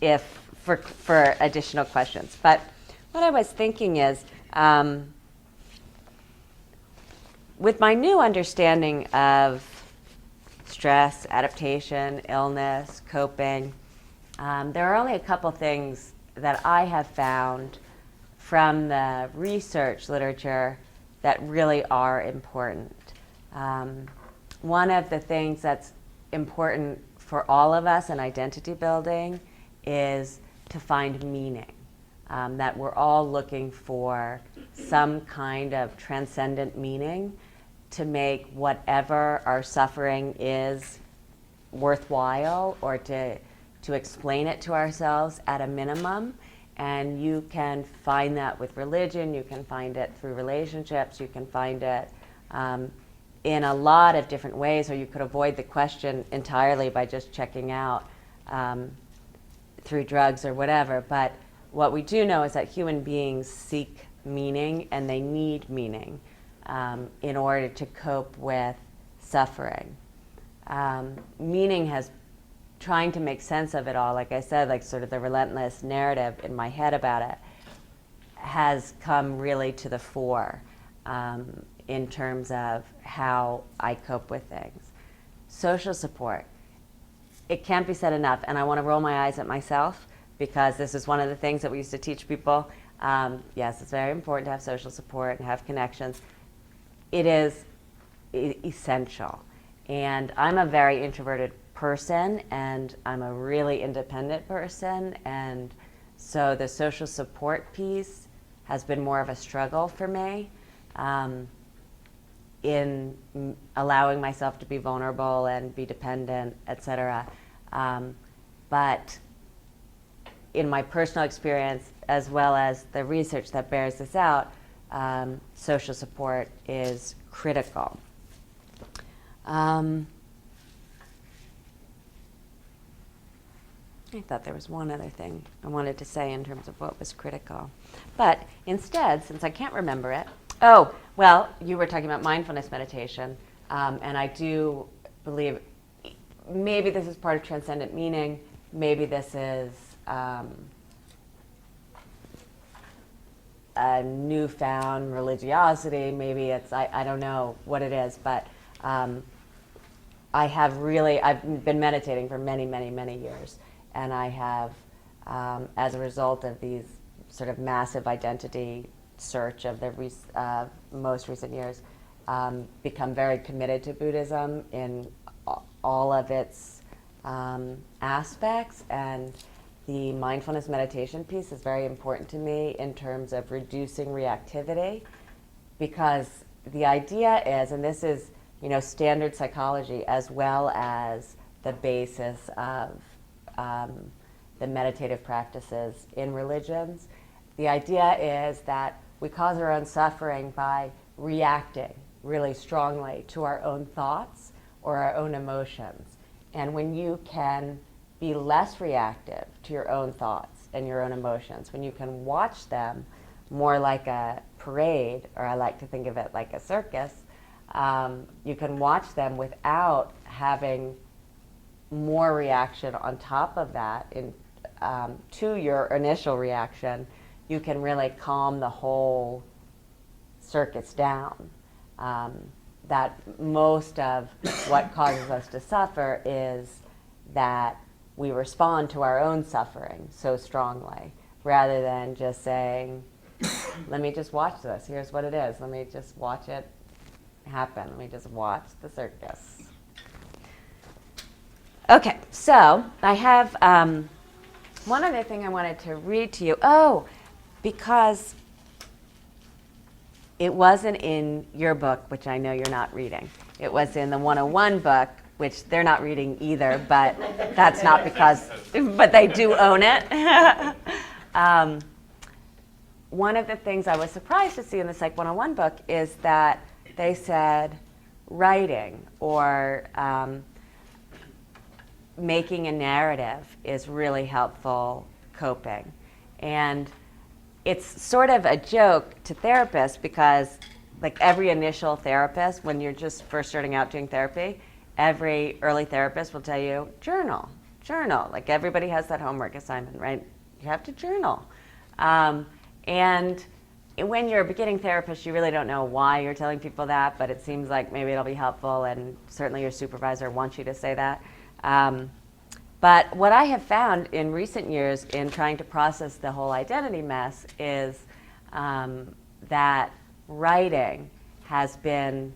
If for additional questions. But what I was thinking is, with my new understanding of stress, adaptation, illness, coping, there are only a couple things that I have found from the research literature that really are important. One of the things that's important for all of us in identity building is to find meaning. That we're all looking for some kind of transcendent meaning to make whatever our suffering is worthwhile, or to explain it to ourselves at a minimum. And you can find that with religion, you can find it through relationships, you can find it in a lot of different ways, or you could avoid the question entirely by just checking out through drugs or whatever. But what we do know is that human beings seek meaning, and they need meaning in order to cope with suffering. Meaning has trying to make sense of it all, like I said, like sort of the relentless narrative in my head about it, has come really to the fore in terms of how I cope with things. Social support. It can't be said enough, and I want to roll my eyes at myself, because this is one of the things that we used to teach people. Yes, it's very important to have social support and have connections. It is essential. And I'm a very introverted person, and I'm a really independent person, and so the social support piece has been more of a struggle for me in allowing myself to be vulnerable and be dependent, etc. But in my personal experience, as well as the research that bears this out, social support is critical. I thought there was one other thing I wanted to say in terms of what was critical. But instead, since I can't remember it, you were talking about mindfulness meditation, and I do believe maybe this is part of transcendent meaning, maybe this is a newfound religiosity, maybe it's, I don't know what it is, but I've been meditating for many, many, many years. And I have, as a result of these sort of massive identity search of the most recent years, become very committed to Buddhism in all of its aspects. And the mindfulness meditation piece is very important to me in terms of reducing reactivity, because the idea is, and this is, standard psychology as well as the basis of the meditative practices in religions. The idea is that we cause our own suffering by reacting really strongly to our own thoughts or our own emotions. And when you can be less reactive to your own thoughts and your own emotions, when you can watch them more like a parade, or I like to think of it like a circus, you can watch them without having more reaction on top of that to your initial reaction, you can really calm the whole circuits down. That most of what causes us to suffer is that we respond to our own suffering so strongly, rather than just saying, let me just watch this. Here's what it is. Let me just watch it happen. Let me just watch the circus. Okay, so I have one other thing I wanted to read to you. Oh, because it wasn't in your book, which I know you're not reading. It was in the 101 book, which they're not reading either, but that's not because, but they do own it. One of the things I was surprised to see in the Psych 101 book is that they said writing or making a narrative is really helpful coping. And it's sort of a joke to therapists because, like every initial therapist, when you're just first starting out doing therapy, every early therapist will tell you, journal. Like everybody has that homework assignment, right? You have to journal. And when you're a beginning therapist, you really don't know why you're telling people that, but it seems like maybe it'll be helpful, and certainly your supervisor wants you to say that. But what I have found in recent years in trying to process the whole identity mess is that writing has been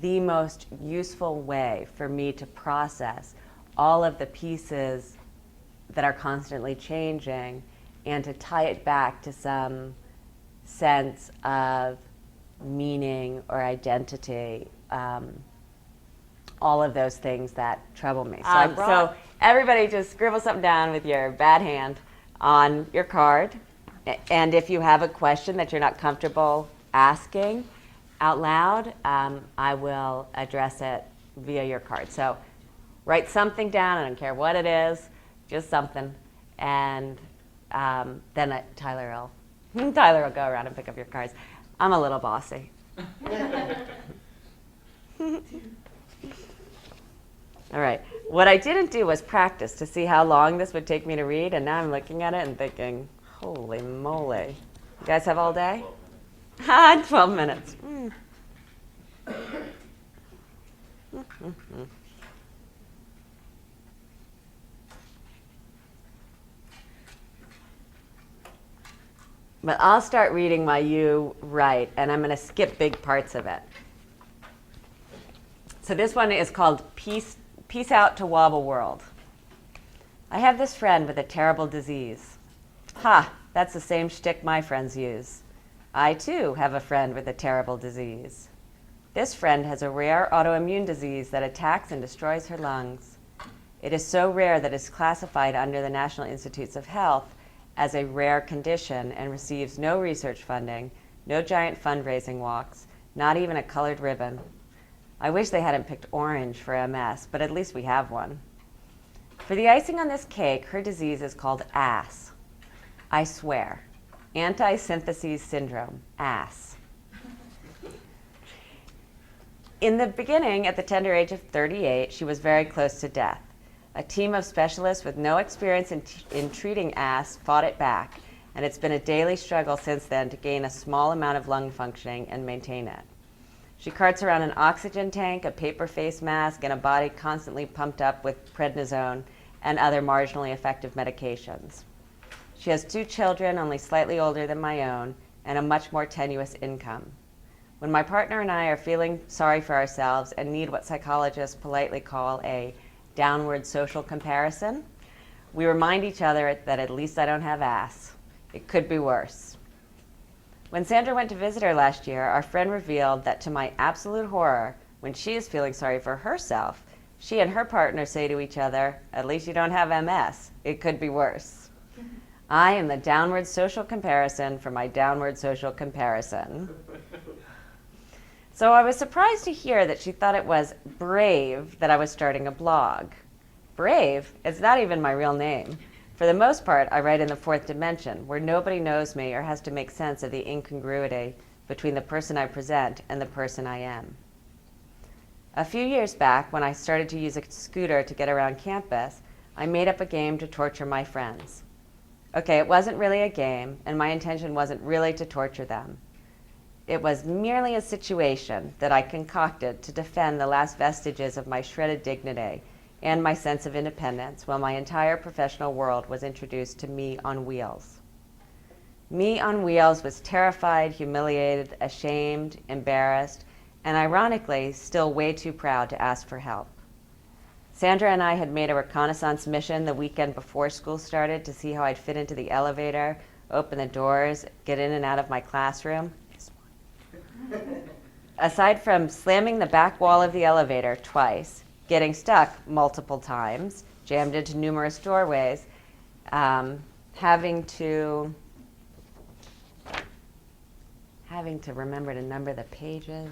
the most useful way for me to process all of the pieces that are constantly changing and to tie it back to some sense of meaning or identity, all of those things that trouble me. So everybody just scribble something down with your bad hand on your card. And if you have a question that you're not comfortable asking out loud, I will address it via your card. So write something down, I don't care what it is, just something. And then Tyler will go around and pick up your cards. I'm a little bossy. All right. What I didn't do was practice to see how long this would take me to read, and now I'm looking at it and thinking, holy moly. You guys have all day? 12 minutes. But I'll start reading while you write, and I'm going to skip big parts of it. So this one is called Peace Out to Wobble World. I have this friend with a terrible disease. Ha, that's the same shtick my friends use. I, too, have a friend with a terrible disease. This friend has a rare autoimmune disease that attacks and destroys her lungs. It is so rare that it's classified under the National Institutes of Health as a rare condition and receives no research funding, no giant fundraising walks, not even a colored ribbon. I wish they hadn't picked orange for MS, but at least we have one. For the icing on this cake, her disease is called ASS. I swear. Anti-synthesis syndrome, ASS. In the beginning, at the tender age of 38, she was very close to death. A team of specialists with no experience in treating ASS fought it back, and it's been a daily struggle since then to gain a small amount of lung functioning and maintain it. She carts around an oxygen tank, a paper face mask, and a body constantly pumped up with prednisone and other marginally effective medications. She has 2 children, only slightly older than my own, and a much more tenuous income. When my partner and I are feeling sorry for ourselves and need what psychologists politely call a downward social comparison, we remind each other that at least I don't have ASS. It could be worse. When Sandra went to visit her last year, our friend revealed that to my absolute horror, when she is feeling sorry for herself, she and her partner say to each other, at least you don't have MS. It could be worse. I am the downward social comparison for my downward social comparison. So I was surprised to hear that she thought it was brave that I was starting a blog. Brave? It's not even my real name. For the most part, I write in the fourth dimension, where nobody knows me or has to make sense of the incongruity between the person I present and the person I am. A few years back, when I started to use a scooter to get around campus, I made up a game to torture my friends. Okay, it wasn't really a game, and my intention wasn't really to torture them. It was merely a situation that I concocted to defend the last vestiges of my shredded dignity and my sense of independence while my entire professional world was introduced to me on wheels. Me on wheels was terrified, humiliated, ashamed, embarrassed, and ironically, still way too proud to ask for help. Sandra and I had made a reconnaissance mission the weekend before school started to see how I'd fit into the elevator, open the doors, get in and out of my classroom. Aside from slamming the back wall of the elevator twice, getting stuck multiple times, jammed into numerous doorways, having to remember to number the pages.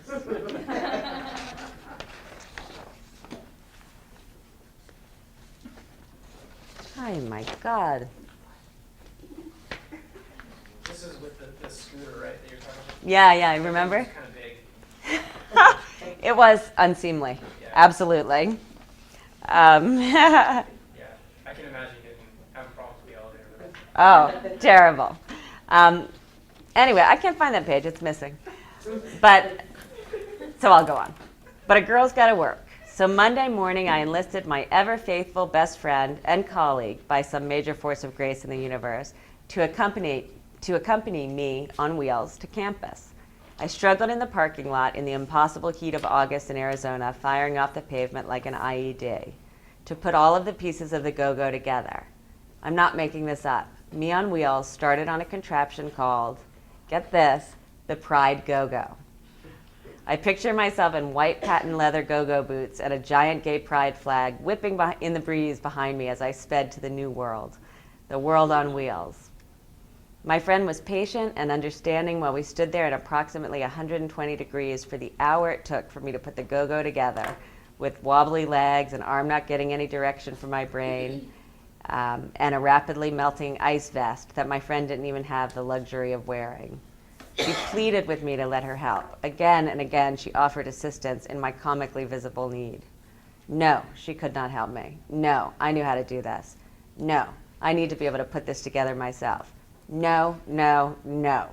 Oh my God. This is with the scooter, right, that you're talking about? Yeah, I remember. It's kind of big. It was unseemly, Yeah. absolutely. Yeah, I can imagine having problems with the elevator with it. Oh, terrible. Anyway, I can't find that page. It's missing. So I'll go on. But a girl's got to work. So Monday morning, I enlisted my ever-faithful best friend and colleague by some major force of grace in the universe to accompany me on wheels to campus. I struggled in the parking lot in the impossible heat of August in Arizona, firing off the pavement like an IED, to put all of the pieces of the go-go together. I'm not making this up. Me on Wheels started on a contraption called, get this, the Pride Go-Go. I picture myself in white patent leather go-go boots and a giant gay pride flag whipping in the breeze behind me as I sped to the new world, the world on wheels. My friend was patient and understanding while we stood there at approximately 120 degrees for the hour it took for me to put the go-go together with wobbly legs, an arm not getting any direction from my brain, and a rapidly melting ice vest that my friend didn't even have the luxury of wearing. She pleaded with me to let her help. Again and again, she offered assistance in my comically visible need. No, she could not help me. No, I knew how to do this. No, I need to be able to put this together myself. No, no, no.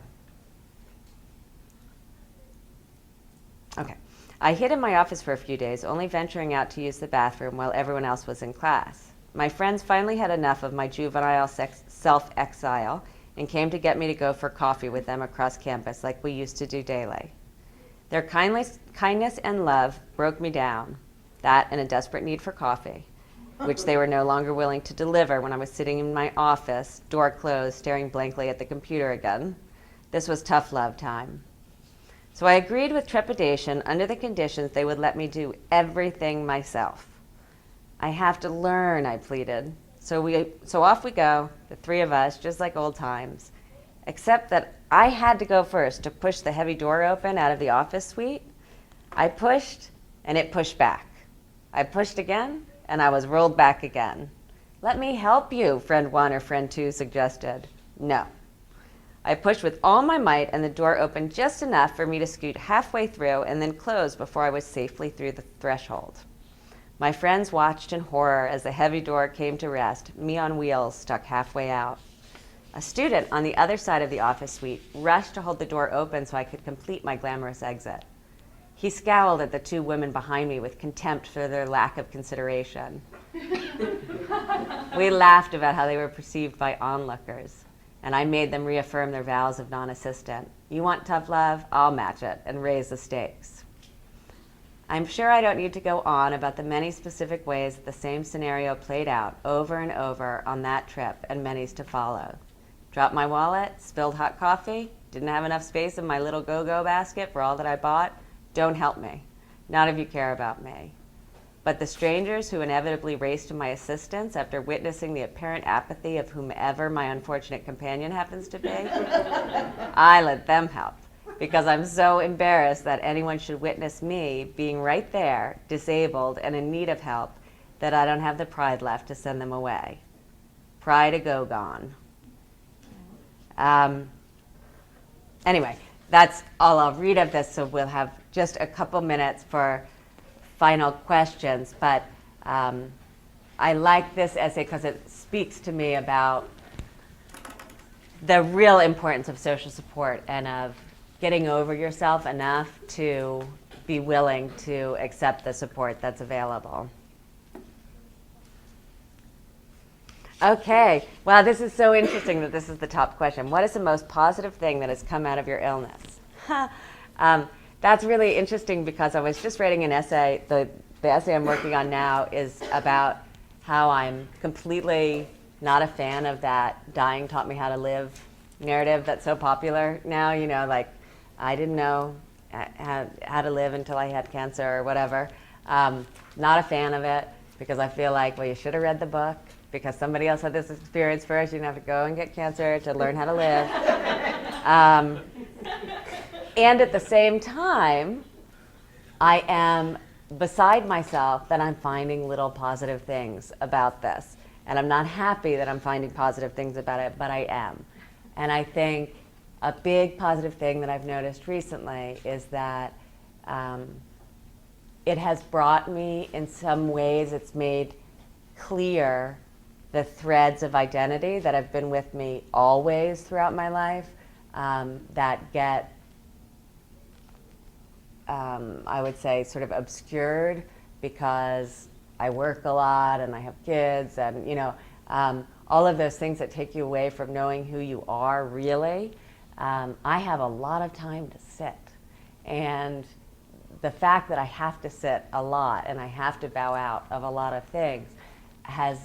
Okay. I hid in my office for a few days, only venturing out to use the bathroom while everyone else was in class. My friends finally had enough of my juvenile self-exile and came to get me to go for coffee with them across campus like we used to do daily. Their kindness and love broke me down, that and a desperate need for coffee, which they were no longer willing to deliver when I was sitting in my office, door closed, staring blankly at the computer again. This was tough love time. So I agreed with trepidation under the conditions they would let me do everything myself. I have to learn, I pleaded. So off we go, the three of us, just like old times, except that I had to go first to push the heavy door open out of the office suite. I pushed, and it pushed back. I pushed again, and I was rolled back again. Let me help you, friend one or friend two suggested. No. I pushed with all my might, and the door opened just enough for me to scoot halfway through and then close before I was safely through the threshold. My friends watched in horror as the heavy door came to rest, me on wheels stuck halfway out. A student on the other side of the office suite rushed to hold the door open so I could complete my glamorous exit. He scowled at the two women behind me with contempt for their lack of consideration. We laughed about how they were perceived by onlookers, and I made them reaffirm their vows of non-assistant. You want tough love? I'll match it and raise the stakes. I'm sure I don't need to go on about the many specific ways that the same scenario played out over and over on that trip and many's to follow. Dropped my wallet, spilled hot coffee, didn't have enough space in my little go-go basket for all that I bought. Don't help me. Not if you care about me. But the strangers who inevitably raced to my assistance after witnessing the apparent apathy of whomever my unfortunate companion happens to be, I let them help. because I'm so embarrassed that anyone should witness me being right there, disabled and in need of help, that I don't have the pride left to send them away. Pride a go gone. Anyway, that's all I'll read of this, so we'll have just a couple minutes for final questions. But I like this essay because it speaks to me about the real importance of social support and of getting over yourself enough to be willing to accept the support that's available. Okay, wow, this is so interesting that this is the top question. What is the most positive thing that has come out of your illness? That's really interesting because I was just writing an essay. The essay I'm working on now is about how I'm completely not a fan of that dying taught me how to live narrative that's so popular now. You know, like I didn't know how to live until I had cancer or whatever. Not a fan of it because I feel like, well, you should have read the book because somebody else had this experience first. You didn't have to go and get cancer to learn how to live. And at the same time, I am beside myself that I'm finding little positive things about this. And I'm not happy that I'm finding positive things about it, but I am. And I think a big positive thing that I've noticed recently is that it has brought me, in some ways, it's made clear the threads of identity that have been with me always throughout my life that get, I would say, sort of obscured because I work a lot and I have kids and, you know, all of those things that take you away from knowing who you are really. I have a lot of time to sit. And the fact that I have to sit a lot and I have to bow out of a lot of things has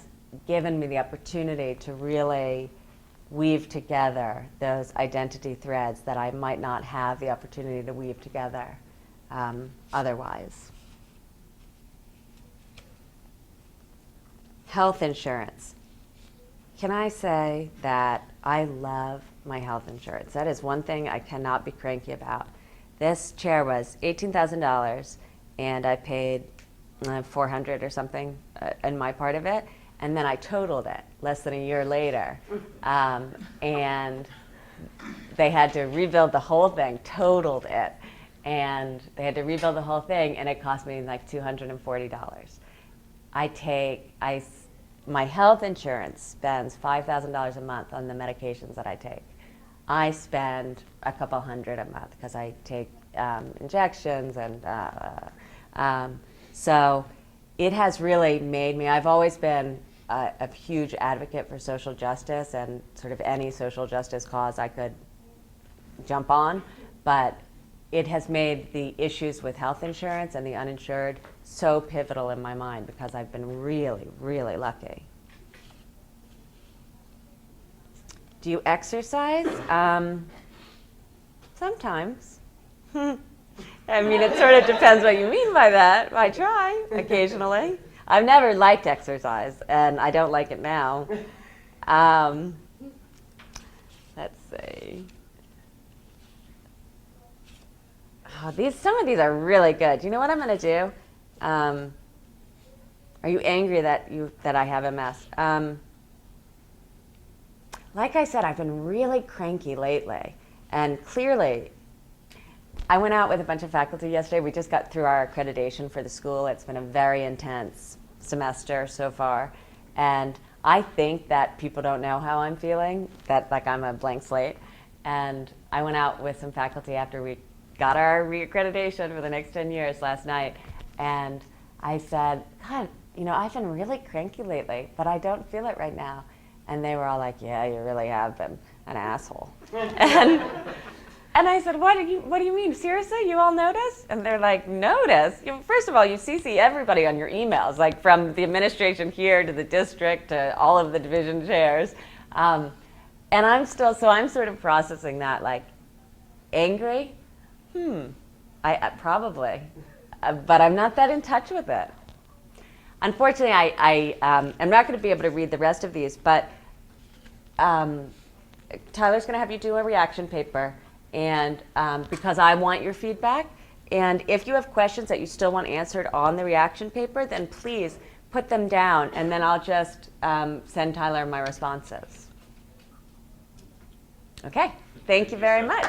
given me the opportunity to really weave together those identity threads that I might not have the opportunity to weave together otherwise. Health insurance. Can I say that I love my health insurance? That is one thing I cannot be cranky about. This chair was $18,000 and I paid $400 or something in my part of it. And then I totaled it less than a year later. And they had to rebuild the whole thing, totaled it. And they had to rebuild the whole thing, and it cost me like $240. My health insurance spends $5,000 a month on the medications that I take. I spend a couple hundred a month because I take injections and so it has really made me, I've always been a huge advocate for social justice and sort of any social justice cause I could jump on, but it has made the issues with health insurance and the uninsured so pivotal in my mind because I've been really, really lucky. Do you exercise? Sometimes. I mean, it sort of depends what you mean by that. I try occasionally. I've never liked exercise, and I don't like it now. Let's see. Oh, some of these are really good. You know what I'm going to do? Are you angry that I have MS? Like I said, I've been really cranky lately, and clearly, I went out with a bunch of faculty yesterday. We just got through our accreditation for the school. It's been a very intense semester so far, and I think that people don't know how I'm feeling, that like I'm a blank slate. And I went out with some faculty after we got our reaccreditation for the next 10 years last night, and I said, God, you know, I've been really cranky lately, but I don't feel it right now. And they were all like, yeah, you really have been an asshole. And I said, what do you mean? Seriously, you all notice? And they're like, notice? First of all, you CC everybody on your emails, like from the administration here to the district to all of the division chairs. And I'm sort of processing that, like, angry? I probably, but I'm not that in touch with it. Unfortunately, I am not going to be able to read the rest of these, but Tyler's going to have you do a reaction paper, and because I want your feedback. And if you have questions that you still want answered on the reaction paper, then please put them down, and then I'll just send Tyler my responses. Okay, thank you very much.